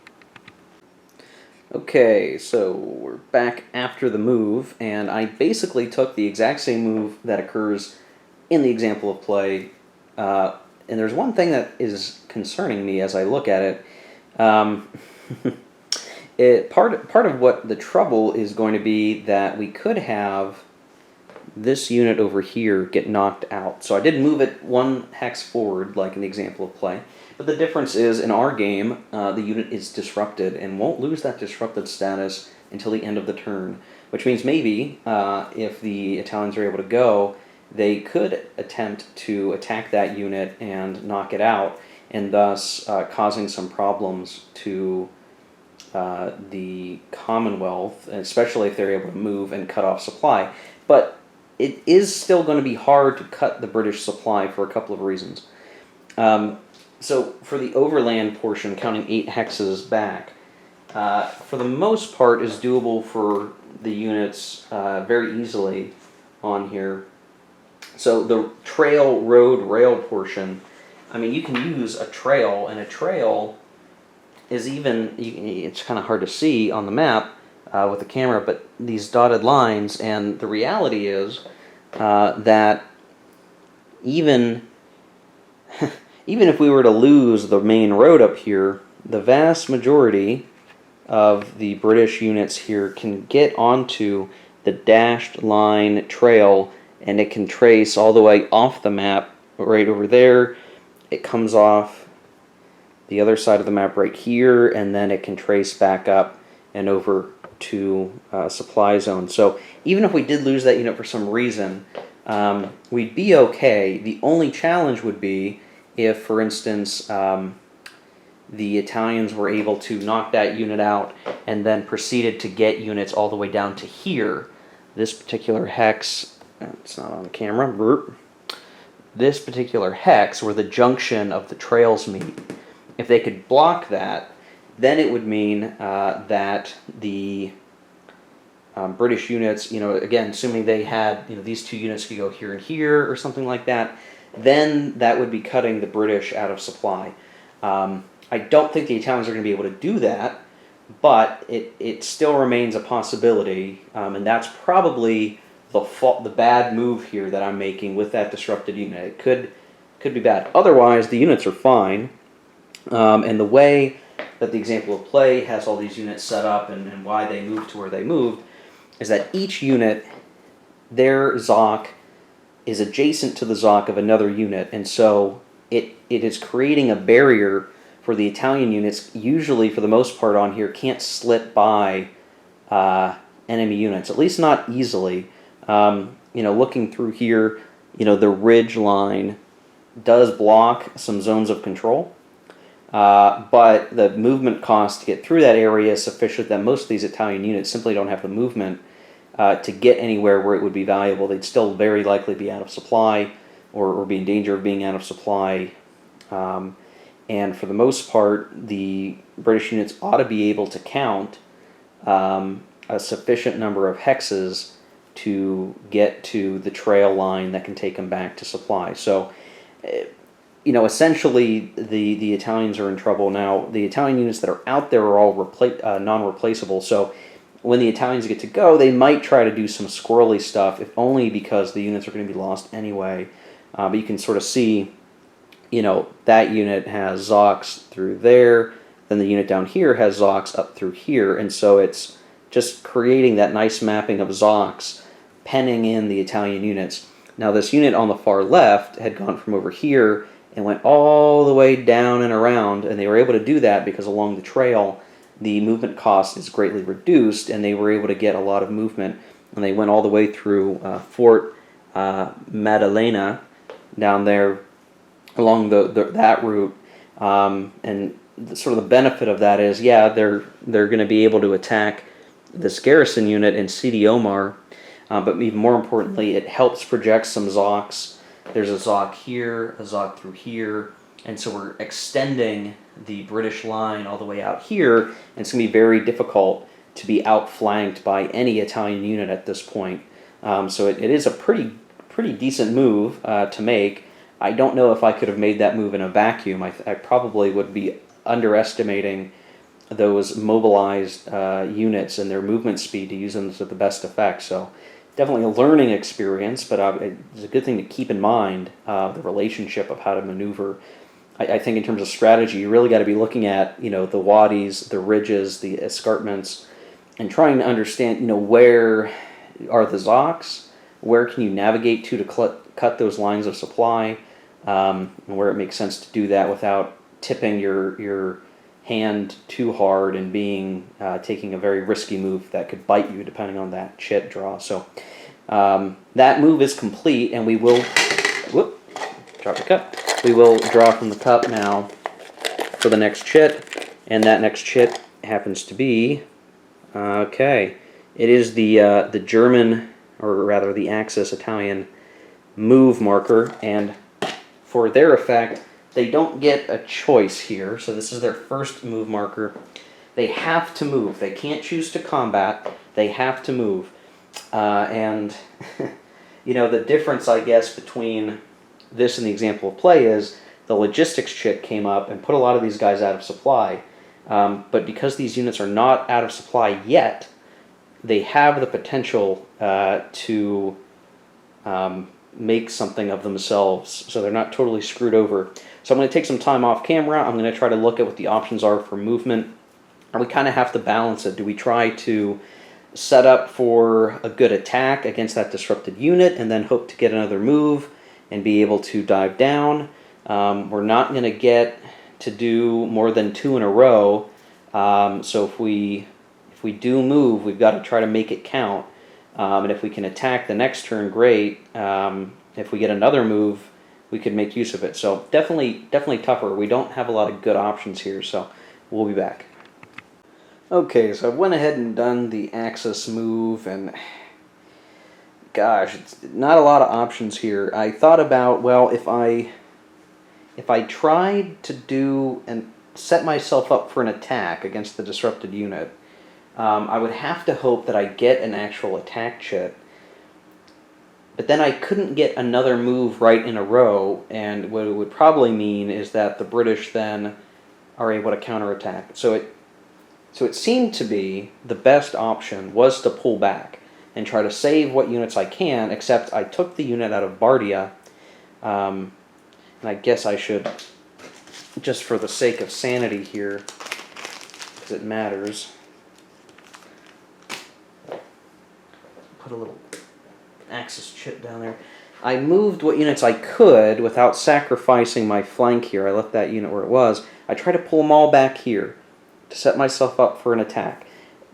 Okay, so we're back after the move, and I basically took the exact same move that occurs in the example of play, and there's one thing that is concerning me as I look at it. Part of what the trouble is going to be that we could have this unit over here get knocked out. So I did move it 1 hex forward, like in the example of play. But the difference is, in our game, the unit is disrupted and won't lose that disrupted status until the end of the turn. Which means maybe, if the Italians are able to go, they could attempt to attack that unit and knock it out, and thus causing some problems to the Commonwealth, especially if they're able to move and cut off supply. But it is still going to be hard to cut the British supply for a couple of reasons. So for the overland portion, counting 8 hexes back, for the most part is doable for the units very easily on here. So the trail, road, rail portion, I mean, you can use a trail, and a trail is it's kind of hard to see on the map with the camera, but these dotted lines, and the reality is that even even if we were to lose the main road up here, the vast majority of the British units here can get onto the dashed line trail, and it can trace all the way off the map right over there. It comes off the other side of the map right here, and then it can trace back up and over to supply zone. So even if we did lose that unit for some reason, we'd be okay. The only challenge would be if, for instance, the Italians were able to knock that unit out and then proceeded to get units all the way down to here. This particular hex, it's not on the camera, this particular hex where the junction of the trails meet, if they could block that, then it would mean that the British units, again, assuming they had, these two units could go here and here or something like that, then that would be cutting the British out of supply. I don't think the Italians are going to be able to do that, but it still remains a possibility, and that's probably the bad move here that I'm making with that disrupted unit. It could be bad. Otherwise, the units are fine, and the way that the example of play has all these units set up and why they moved to where they moved is that each unit, their Zoc is adjacent to the Zoc of another unit, and so it is creating a barrier for the Italian units, usually for the most part on here, can't slip by enemy units, at least not easily. Looking through here, the ridge line does block some zones of control, but the movement cost to get through that area is sufficient that most of these Italian units simply don't have the movement to get anywhere where it would be valuable. They'd still very likely be out of supply or be in danger of being out of supply. And for the most part, the British units ought to be able to count a sufficient number of hexes to get to the trail line that can take them back to supply. So, essentially, the Italians are in trouble now. The Italian units that are out there are all non-replaceable. So, when the Italians get to go, they might try to do some squirrely stuff, if only because the units are going to be lost anyway. But you can sort of see, that unit has Zocs through there, then the unit down here has Zocs up through here, and so it's just creating that nice mapping of Zocs, penning in the Italian units. Now this unit on the far left had gone from over here and went all the way down and around, and they were able to do that because along the trail the movement cost is greatly reduced, and they were able to get a lot of movement, and they went all the way through Fort Maddalena down there along that route, and sort of the benefit of that is, they're going to be able to attack this garrison unit in Sidi Omar, but even more importantly, it helps project some Zocs. There's a Zoc here, a Zoc through here, and so we're extending the British line all the way out here, and it's going to be very difficult to be outflanked by any Italian unit at this point. So it is a pretty decent move to make. I don't know if I could have made that move in a vacuum. I probably would be underestimating those mobilized units and their movement speed to use them to the best effect. So definitely a learning experience, but it's a good thing to keep in mind, the relationship of how to maneuver. I think in terms of strategy, you really got to be looking at, the wadis, the ridges, the escarpments, and trying to understand, where are the Zocs, where can you navigate to cut those lines of supply, and where it makes sense to do that without tipping your hand too hard and taking a very risky move that could bite you depending on that chit draw. So that move is complete, and we will drop the cup. We will draw from the cup now for the next chit, and that next chit happens to be it is the German, or rather the Axis Italian move marker, and for their effect, they don't get a choice here. So this is their first move marker. They have to move. They can't choose to combat. They have to move. And the difference, I guess, between this and the example of play is the logistics chit came up and put a lot of these guys out of supply. But because these units are not out of supply yet, they have the potential to make something of themselves, so they're not totally screwed over. So I'm going to take some time off camera. I'm going to try to look at what the options are for movement. And we kind of have to balance it. Do we try to set up for a good attack against that disrupted unit and then hope to get another move and be able to dive down? We're not going to get to do more than 2 in a row. So if we do move, we've got to try to make it count. And if we can attack the next turn, great. If we get another move, we could make use of it. So definitely tougher. We don't have a lot of good options here, so we'll be back. Okay, so I went ahead and done the Axis move, and gosh, it's not a lot of options here. I thought about, well, if I tried to do and set myself up for an attack against the disrupted unit, I would have to hope that I get an actual attack chit. But then I couldn't get another move right in a row, and what it would probably mean is that the British then are able to counterattack. So it seemed to be the best option was to pull back and try to save what units I can, except I took the unit out of Bardia, and I guess I should, just for the sake of sanity here, because it matters, put a little Axis chip down there. I moved what units I could without sacrificing my flank here. I left that unit where it was. I tried to pull them all back here to set myself up for an attack.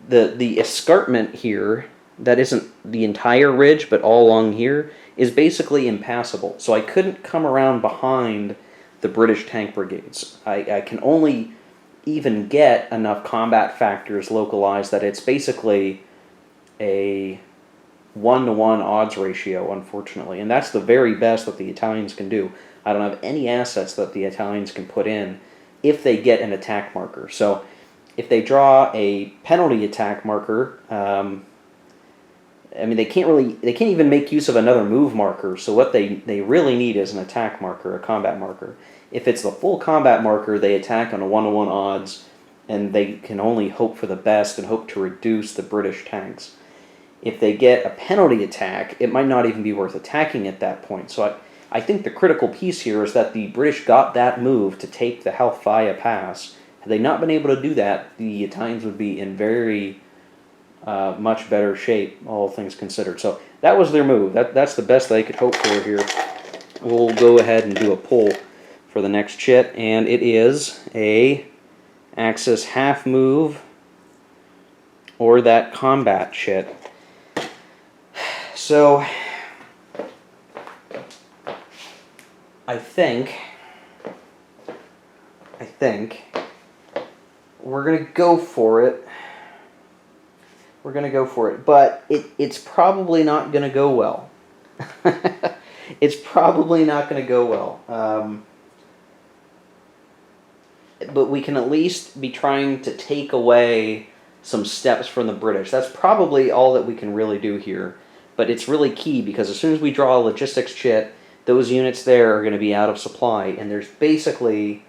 The escarpment here, that isn't the entire ridge, but all along here, is basically impassable. So I couldn't come around behind the British tank brigades. I can only even get enough combat factors localized that it's basically a 1-to-1 odds ratio, unfortunately. And that's the very best that the Italians can do. I don't have any assets that the Italians can put in if they get an attack marker. So if they draw a penalty attack marker, I mean, they can't even make use of another move marker. So what they really need is an attack marker, a combat marker. If it's the full combat marker, they attack on a 1-to-1 odds, and they can only hope for the best and hope to reduce the British tanks. If they get a penalty attack, it might not even be worth attacking at that point. So I think the critical piece here is that the British got that move to take the Halfaya Pass. Had they not been able to do that, the Italians would be in very much better shape, all things considered. So that was their move. That's the best they could hope for here. We'll go ahead and do a pull for the next chit, and it is a Axis half move or that combat chit. So I think we're going to go for it. We're going to go for it, but it's probably not going to go well. It's probably not going to go well. But we can at least be trying to take away some steps from the British. That's probably all that we can really do here. But it's really key, because as soon as we draw a logistics chit, those units there are going to be out of supply, and there's basically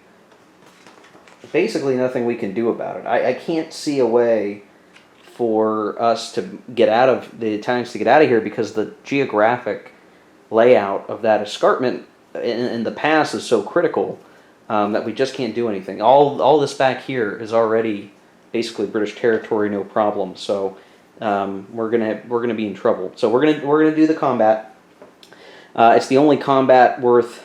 nothing we can do about it. I can't see a way for us to get out of, the Italians to get out of here, because the geographic layout of that escarpment in the pass is so critical that we just can't do anything. All this back here is already basically British territory, no problem. So we're gonna be in trouble. So we're gonna do the combat. It's the only combat worth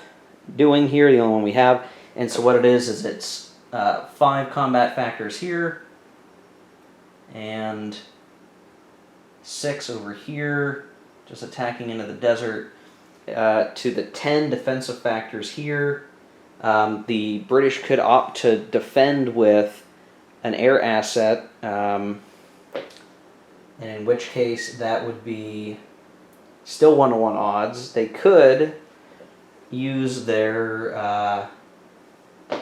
doing here, the only one we have. And so what it is it's 5 combat factors here, and 6 over here, just attacking into the desert, to the 10 defensive factors here. The British could opt to defend with an air asset, and in which case that would be still 1-to-1 odds. They could use their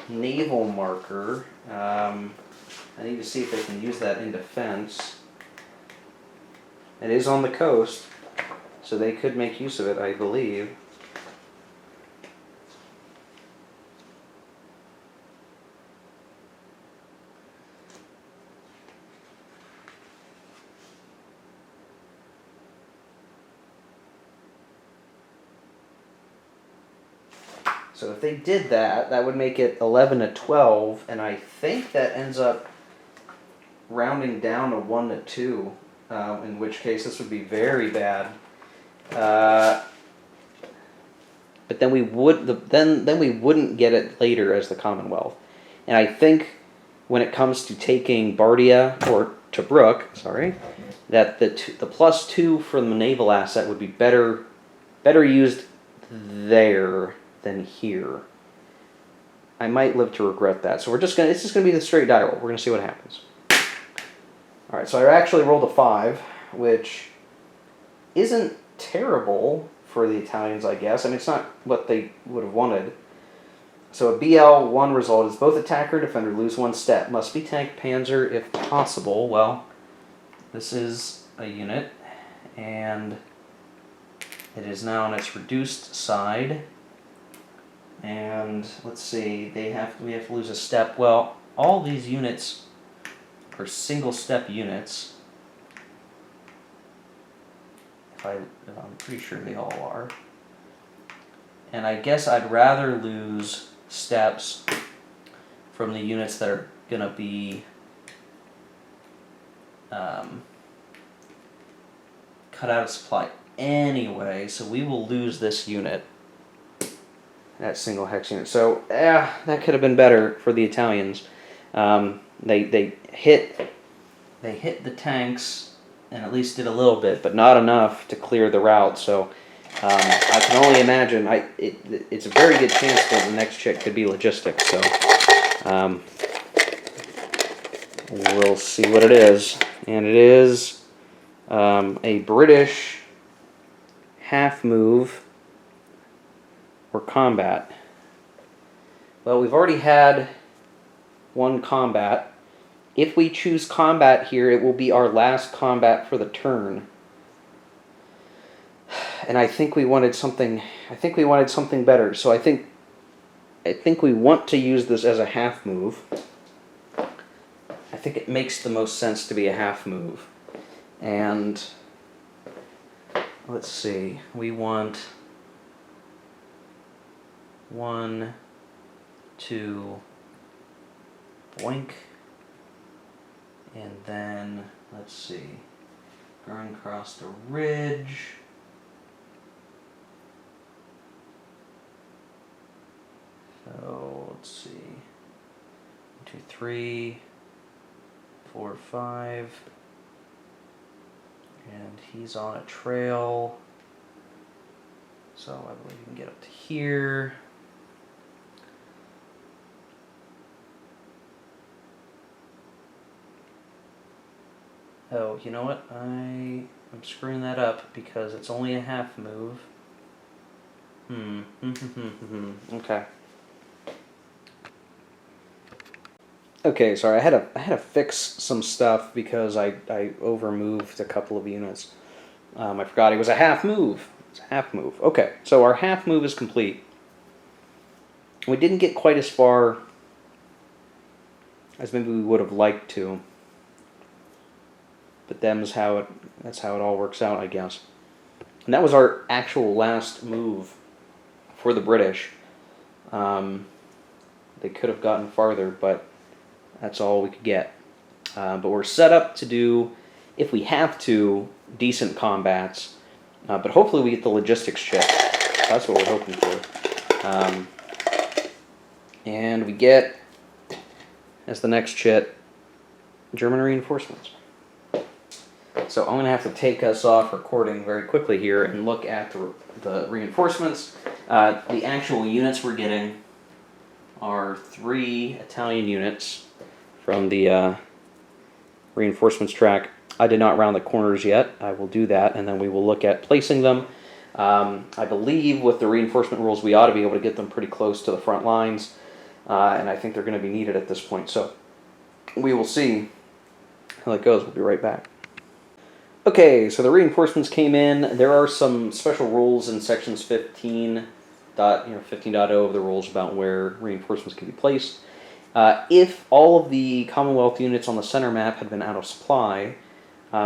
naval marker. I need to see if they can use that in defense. It is on the coast, so they could make use of it, I believe. So if they did that, that would make it 11 to 12, and I think that ends up rounding down to 1 to 2, in which case this would be very bad. But then we wouldn't get it later as the Commonwealth. And I think when it comes to taking Bardia or Tobruk, that the +2 from the naval asset would be better used there than here. I might live to regret that. So it's just gonna be the straight die roll. We're gonna see what happens. All right, so I actually rolled a 5, which isn't terrible for the Italians, I guess. I mean, it's not what they would have wanted. So a BL1 result is both attacker and defender lose 1 step. Must be tank panzer if possible. Well, this is a unit, and it is now on its reduced side. And let's see, we have to lose a step. Well, all these units are single step units. I'm pretty sure they all are. And I guess I'd rather lose steps from the units that are going to be cut out of supply anyway, so we will lose this unit, that single hex unit. So that could have been better for the Italians. They hit the tanks and at least did a little bit, but not enough to clear the route. So I can only imagine. It's a very good chance that the next check could be logistics. So we'll see what it is, and it is a British half move or combat. Well, we've already had 1 combat. If we choose combat here, it will be our last combat for the turn. And I think we wanted something. I think we wanted something better. So I think we want to use this as a half move. I think it makes the most sense to be a half move. And let's see. We want 1, 2, boink. And then, let's see, run across the ridge. So, let's see, 1, 2, 3, 4, 5. And he's on a trail. So, I believe you can get up to here. Oh, you know what? I'm screwing that up because it's only a half move. Okay. Okay, sorry. I had to fix some stuff because I overmoved a couple of units. I forgot it was a half move. It's a half move. Okay, so our half move is complete. We didn't get quite as far as maybe we would have liked to. But that's how it all works out, I guess. And that was our actual last move for the British. They could have gotten farther, but that's all we could get. But we're set up to do, if we have to, decent combats. But hopefully we get the logistics chip. That's what we're hoping for. And we get, as the next chit, German reinforcements. So I'm going to have to take us off recording very quickly here and look at the reinforcements. The actual units we're getting are 3 Italian units from the reinforcements track. I did not round the corners yet. I will do that, and then we will look at placing them. I believe with the reinforcement rules, we ought to be able to get them pretty close to the front lines, and I think they're going to be needed at this point. So we will see how that goes. We'll be right back. Okay, so the reinforcements came in. There are some special rules in sections 15.0 of the rules about where reinforcements can be placed. If all of the Commonwealth units on the center map had been out of supply,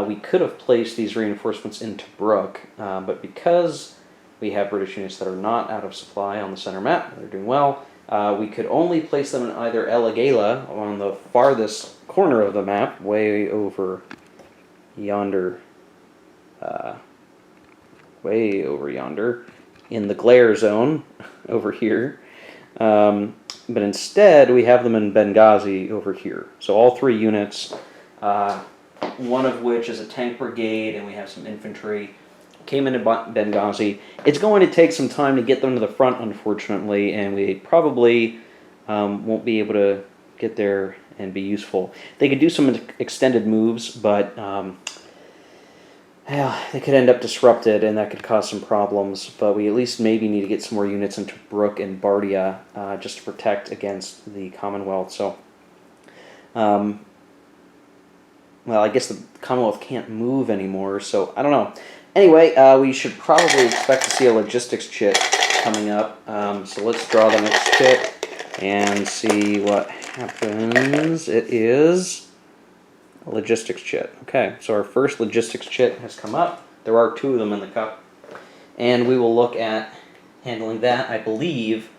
we could have placed these reinforcements into Tobruk, but because We have British units that are not out of supply on the center map. They're doing well. We could only place them in either Eligala on the farthest corner of the map, way over yonder, in the glare zone over here. But instead, we have them in Benghazi over here. So all 3 units, one of which is a tank brigade, and we have some infantry, came into Benghazi. It's going to take some time to get them to the front, unfortunately, and we probably won't be able to get there and be useful. They could do some extended moves, but they could end up disrupted, and that could cause some problems. But we at least maybe need to get some more units into Brooke and Bardia just to protect against the Commonwealth. So, well, I guess the Commonwealth can't move anymore, so I don't know. Anyway, we should probably expect to see a logistics chit coming up. So let's draw the next chit and see what happens. It is a logistics chit. Okay, so our first logistics chit has come up. There are 2 of them in the cup. And we will look at handling that. I believe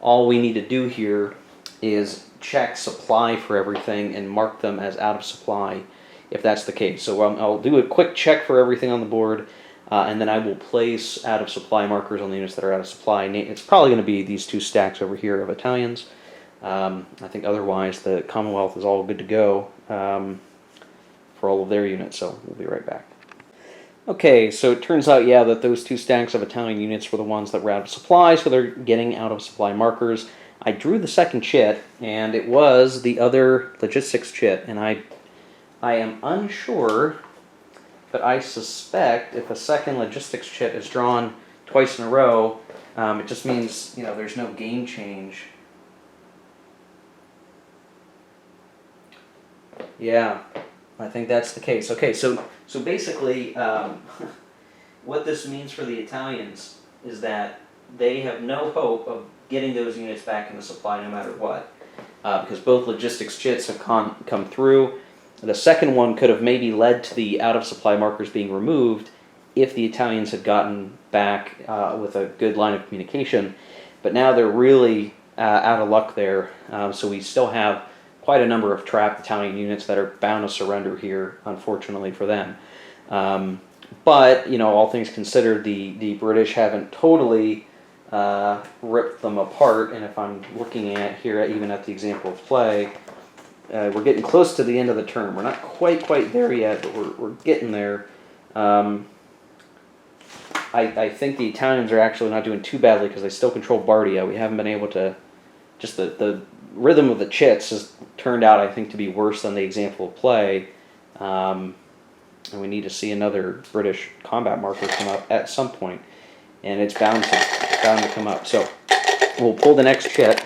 all we need to do here is check supply for everything and mark them as out of supply if that's the case. So I'll do a quick check for everything on the board, and then I will place out of supply markers on the units that are out of supply. It's probably going to be these 2 stacks over here of Italians. I think otherwise the Commonwealth is all good to go for all of their units, so we'll be right back. Okay, so it turns out, yeah, that those 2 stacks of Italian units were the ones that were out of supply, so they're getting out of supply markers. I drew the second chit, and it was the other logistics chit, and I am unsure, but I suspect if a second logistics chit is drawn twice in a row, it just means, there's no game change. Yeah, I think that's the case. Okay, so basically, what this means for the Italians is that they have no hope of getting those units back into supply no matter what, because both logistics chits have come through. The second one could have maybe led to the out-of-supply markers being removed if the Italians had gotten back with a good line of communication, but now they're really out of luck there, so we still have quite a number of trapped Italian units that are bound to surrender here, unfortunately for them. But, all things considered, the British haven't totally ripped them apart, and if I'm looking at here, even at the example of play, we're getting close to the end of the turn. We're not quite there yet, but we're getting there. I think the Italians are actually not doing too badly because they still control Bardia. We haven't been able to... Just the rhythm of the chits has turned out, I think, to be worse than the example of play. And we need to see another British combat marker come up at some point. And it's bound to come up. So we'll pull the next chit.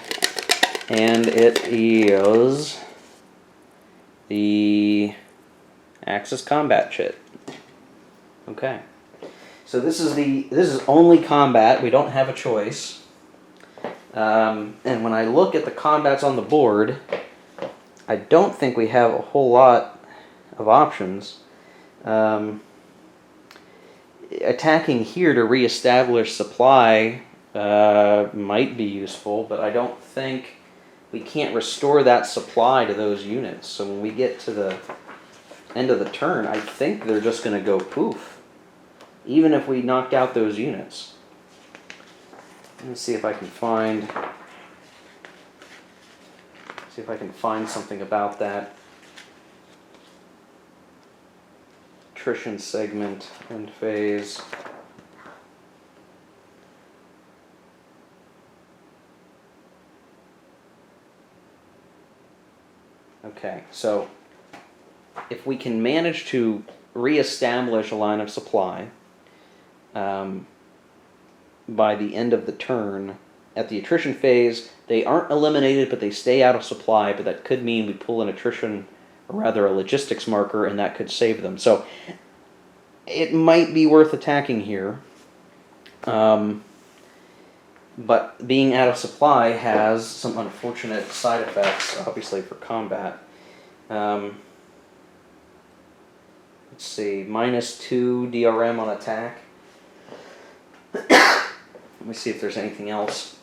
And it is the Axis Combat chit. Okay. So this is only combat. We don't have a choice. And when I look at the combats on the board, I don't think we have a whole lot of options. Attacking here to reestablish supply might be useful, but I don't think we can't restore that supply to those units. So when we get to the end of the turn, I think they're just going to go poof, even if we knocked out those units. Let me see if I can find something about that. Attrition segment end phase. Okay, so if we can manage to reestablish a line of supply by the end of the turn, at the attrition phase, they aren't eliminated, but they stay out of supply, but that could mean we pull an attrition, or rather a logistics marker, and that could save them. So it might be worth attacking here. But being out of supply has some unfortunate side effects, obviously, for combat. Let's see, -2 DRM on attack. Let me see if there's anything else.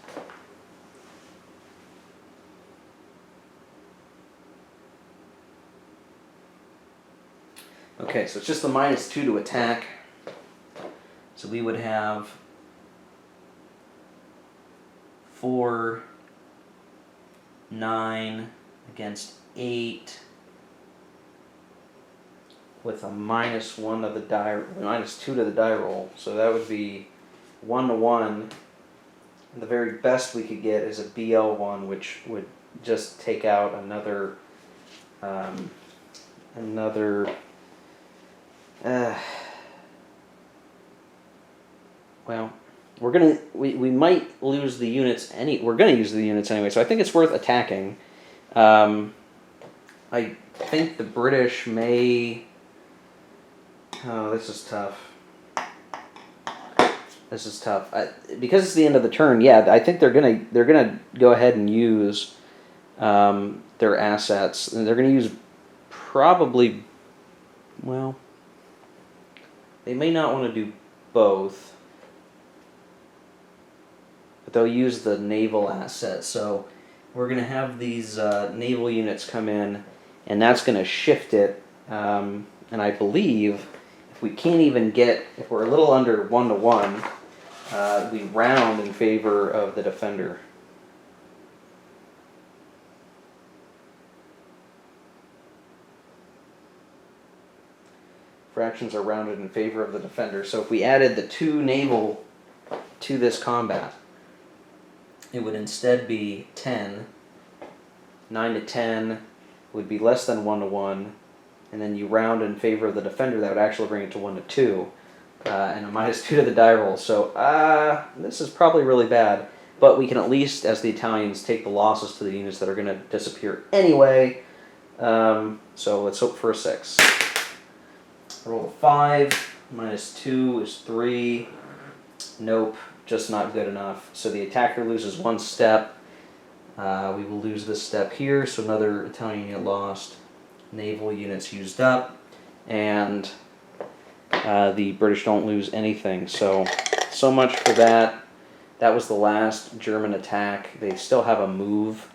Okay, so it's just the -2 to attack. So we would have 4, 9 against 8 with a -1 to the die, -2 to the die roll. So that would be 1 to 1. And the very best we could get is a BL1, which would just take out another well, we might lose the units we're gonna use the units anyway, so I think it's worth attacking. I think the British may. Oh, this is tough. This is tough because it's the end of the turn. Yeah, I think they're gonna go ahead and use their assets. They're gonna use probably. Well, they may not want to do both, but they'll use the naval asset. So we're going to have these naval units come in, and that's going to shift it. And I believe if we can't even get, if we're a little under 1 to 1, we round in favor of the defender. Fractions are rounded in favor of the defender. So if we added the 2 naval to this combat, it would instead be 10. 9 to 10 would be less than 1 to 1. And then you round in favor of the defender. That would actually bring it to 1 to 2. And a -2 to the die roll. So this is probably really bad. But we can at least, as the Italians, take the losses to the units that are going to disappear anyway. So let's hope for a 6. Roll a 5, -2 is 3. Nope, just not good enough. So the attacker loses 1 step. We will lose this step here, so another Italian unit lost. Naval units used up. And the British don't lose anything. So much for that. That was the last German attack. They still have a move,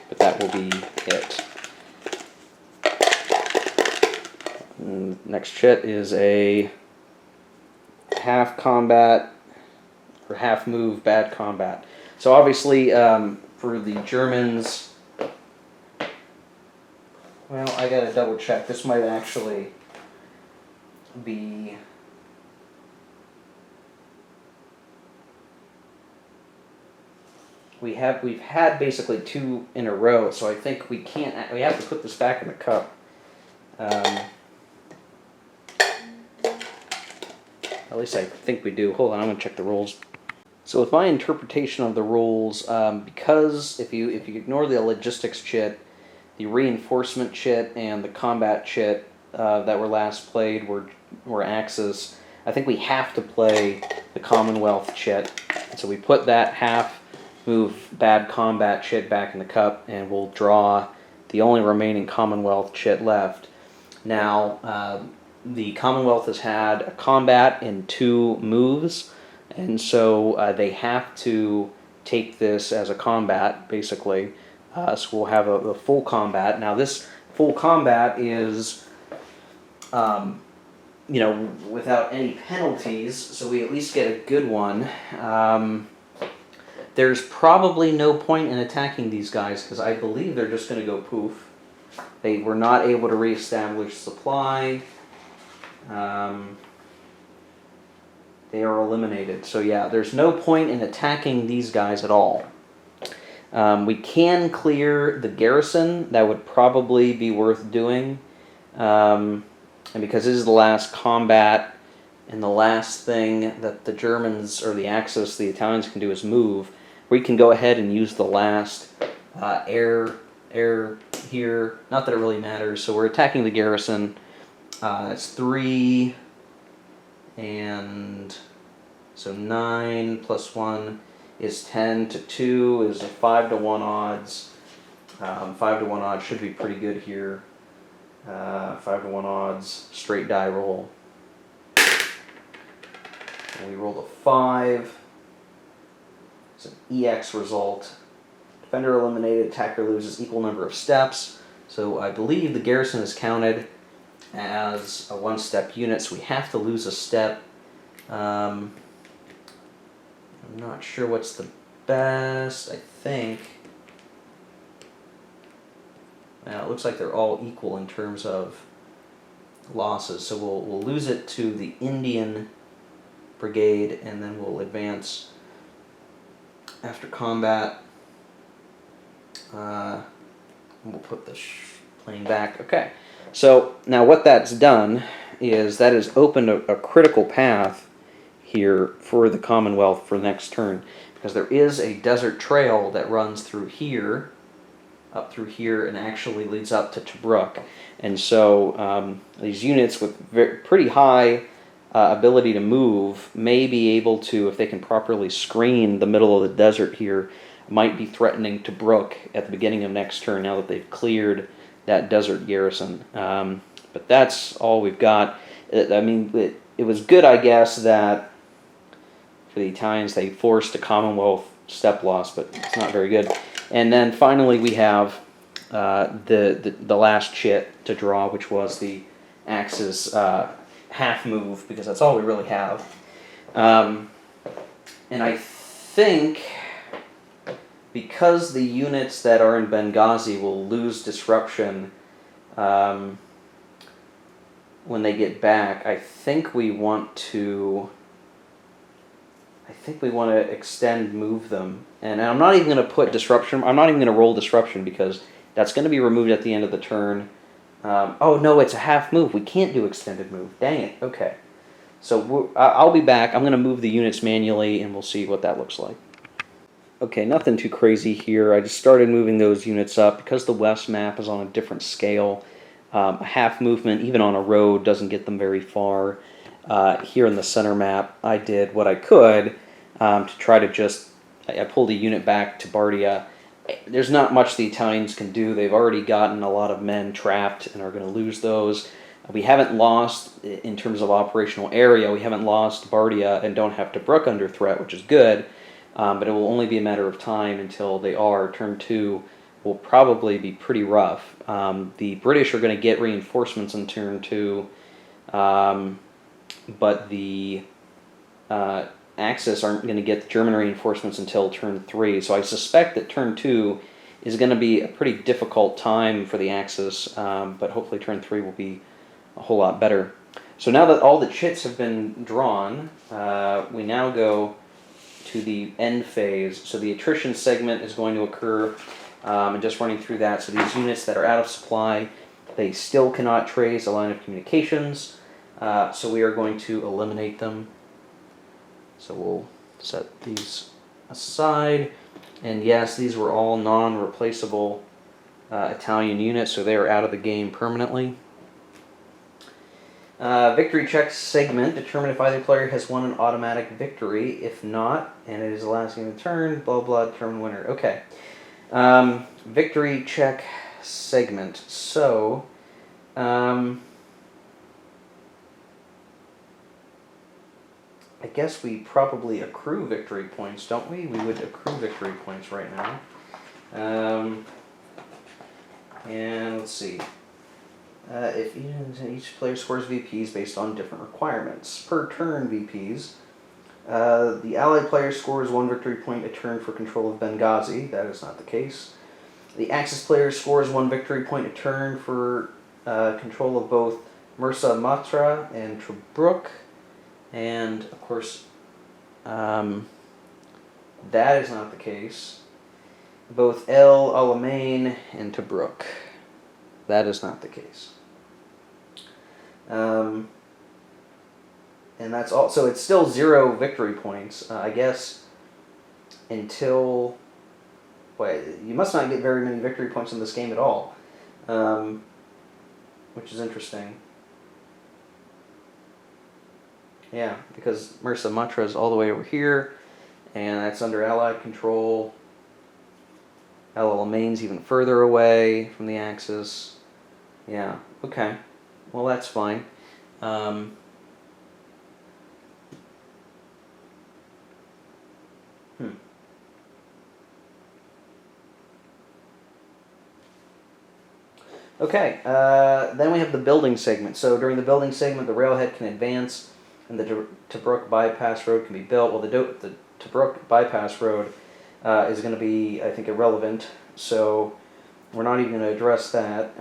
but that will be it. Next chit is a half combat or half move bad combat. So obviously for the Germans, well, I gotta double check. This might actually be we've had basically 2 in a row, so I think we have to put this back in the cup. At least I think we do. Hold on, I'm going to check the rules. So with my interpretation of the rules, because if you ignore the logistics chit, the reinforcement chit, and the combat chit that were last played were Axis, I think we have to play the Commonwealth chit. So we put that half move bad combat chit back in the cup, and we'll draw the only remaining Commonwealth chit left. Now, the Commonwealth has had a combat in 2 moves, and so they have to take this as a combat, basically. So we'll have a full combat. Now, this full combat is, without any penalties, so we at least get a good one. There's probably no point in attacking these guys, because I believe they're just going to go poof. They were not able to reestablish supply. They are eliminated. So yeah, there's no point in attacking these guys at all. We can clear the garrison. That would probably be worth doing. And because this is the last combat, and the last thing that the Germans, or the Axis, the Italians can do is move, we can go ahead and use the last air here. Not that it really matters. So we're attacking the garrison. It's 3, and so 9 plus 1 is 10 to 2 is a 5 to 1 odds. 5 to 1 odds should be pretty good here. 5 to 1 odds, straight die roll. And we rolled a 5. It's an EX result. Defender eliminated, attacker loses equal number of steps. So I believe the garrison is counted as a one-step unit, so we have to lose a step. I'm not sure what's the best. I think, well, it looks like they're all equal in terms of losses. So we'll lose it to the Indian brigade, and then we'll advance after combat. We'll put the plane back. Okay. So now what that's done is that has opened a critical path here for the Commonwealth for next turn, because there is a desert trail that runs through here, up through here, and actually leads up to Tobruk. And so these units with pretty high ability to move may be able to, if they can properly screen the middle of the desert here, might be threatening Tobruk at the beginning of next turn now that they've cleared that desert garrison. But that's all we've got. I mean, it was good, I guess, that for the Italians they forced a Commonwealth step loss, but it's not very good. And then finally we have the last chit to draw, which was the Axis half move, because that's all we really have. And I think because the units that are in Benghazi will lose disruption when they get back, I think we want to move them. And I'm not even going to put disruption. I'm not even going to roll disruption, because that's going to be removed at the end of the turn. Oh no, it's a half move. We can't do extended move. Dang it. Okay. So I'll be back. I'm going to move the units manually, and we'll see what that looks like. Okay, nothing too crazy here. I just started moving those units up because the west map is on a different scale. A half movement, even on a road, doesn't get them very far. Here in the center map, I did what I could to try to just... I pulled a unit back to Bardia. There's not much the Italians can do. They've already gotten a lot of men trapped and are going to lose those. We haven't lost, in terms of operational area, we haven't lost Bardia and don't have Tobruk under threat, which is good. But it will only be a matter of time until they are. Turn 2 will probably be pretty rough. The British are going to get reinforcements in turn 2, but the Axis aren't going to get the German reinforcements until turn 3. So I suspect that turn 2 is going to be a pretty difficult time for the Axis, but hopefully turn 3 will be a whole lot better. So now that all the chits have been drawn, we now go to the end phase. So the attrition segment is going to occur, and just running through that. So these units that are out of supply, they still cannot trace a line of communications, so we are going to eliminate them. So we'll set these aside. And yes, these were all non-replaceable Italian units, so they are out of the game permanently. Victory check segment. Determine if either player has won an automatic victory. If not, and it is the last game of the turn, blah blah, determine winner. Okay. Victory check segment. So, I guess we probably accrue victory points, don't we? We would accrue victory points right now. And let's see. If each player scores VPs based on different requirements. Per turn VPs, the allied player scores 1 victory point a turn for control of Benghazi. That is not the case. The Axis player scores 1 victory point a turn for control of both Mursa Matra and Tobruk. And, of course, that is not the case. Both El Alamein and Tobruk. That is not the case. And that's all. So it's still 0 victory points, I guess, until... Wait, you must not get very many victory points in this game at all, which is interesting. Yeah, because Mursa Matra is all the way over here, and that's under Allied control. El Alamein even further away from the Axis. Yeah, okay. Well, that's fine. Okay, then we have the building segment. So during the building segment, the railhead can advance, and the Tobruk bypass road can be built. Well, the Tobruk bypass road is going to be, I think, irrelevant. So we're not even going to address that.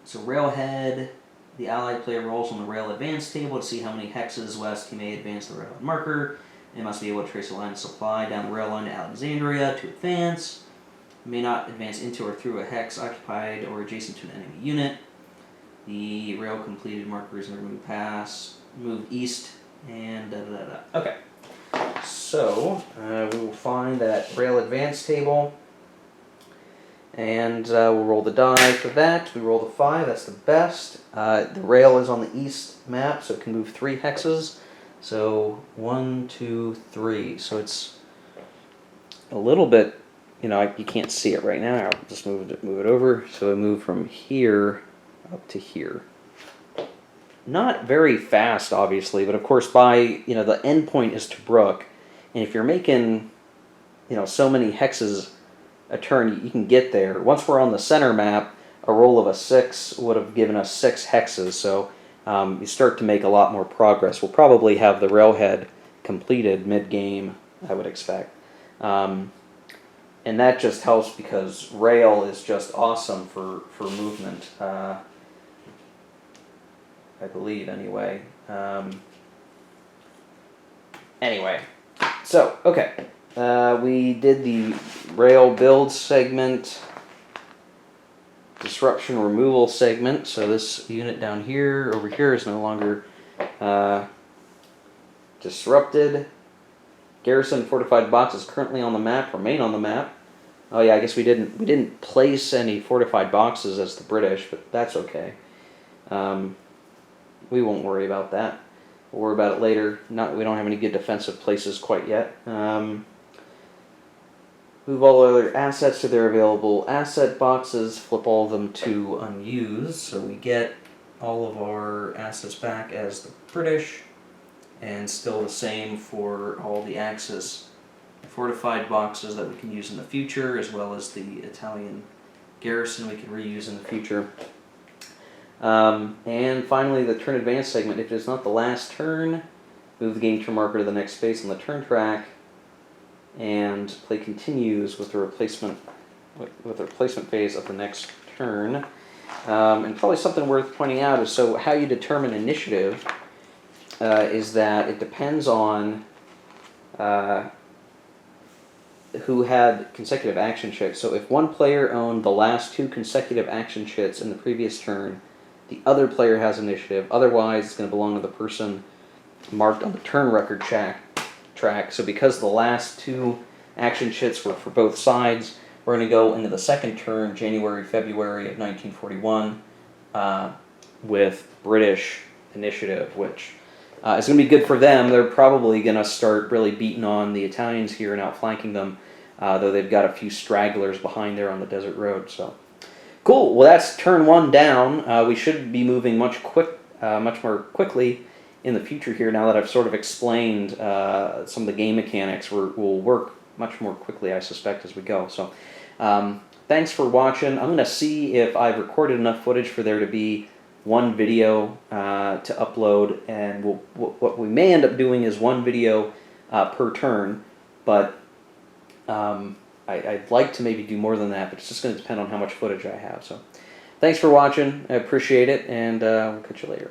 So railhead, the Allied player rolls on the rail advance table to see how many hexes west he may advance the railhead marker. They must be able to trace a line of supply down the rail line to Alexandria to advance. It may not advance into or through a hex occupied or adjacent to an enemy unit. The rail completed markers never move east, and da da da. Okay. So we will find that rail advance table, and we'll roll the die for that. We roll the 5. That's the best. The rail is on the east map, so it can move 3 hexes. So 1, 2, 3. So it's a little bit, you can't see it right now. I'll just move it over. So I move from here up to here. Not very fast, obviously, but of course by, the end point is Tobruk. And if you're making, so many hexes a turn, you can get there. Once we're on the center map, a roll of a 6 would have given us 6 hexes. So you start to make a lot more progress. We'll probably have the railhead completed mid-game, I would expect. And that just helps because rail is just awesome for movement, I believe, anyway. Anyway, so, okay. We did the rail build segment, disruption removal segment. So this unit down here, over here, is no longer disrupted. Garrison fortified boxes currently on the map remain on the map. Oh yeah, I guess we didn't place any fortified boxes as the British, but that's okay. We won't worry about that. We'll worry about it later. We don't have any good defensive places quite yet. Move all other assets to their available asset boxes. Flip all of them to unused. So we get all of our assets back as the British. And still the same for all the Axis fortified boxes that we can use in the future, as well as the Italian garrison we can reuse in the future. And finally, the turn advance segment. If it is not the last turn, move the game turn marker to the next space on the turn track, and play continues with the replacement phase of the next turn. And probably something worth pointing out is how you determine initiative is that it depends on who had consecutive action chits. So if one player owned the last 2 consecutive action chits in the previous turn, the other player has initiative. Otherwise, it's going to belong to the person marked on the turn record track. So because the last 2 action chits were for both sides, we're going to go into the second turn, January, February of 1941, with British initiative, which is going to be good for them. They're probably going to start really beating on the Italians here and outflanking them, though they've got a few stragglers behind there on the desert road. So, cool. Well, that's turn 1 down. We should be moving much more quickly in the future here. Now that I've sort of explained some of the game mechanics, we'll work much more quickly, I suspect, as we go. So, thanks for watching. I'm going to see if I've recorded enough footage for there to be one video to upload, and what we may end up doing is one video per turn, but I'd like to maybe do more than that, but it's just going to depend on how much footage I have. So thanks for watching. I appreciate it, and we'll catch you later.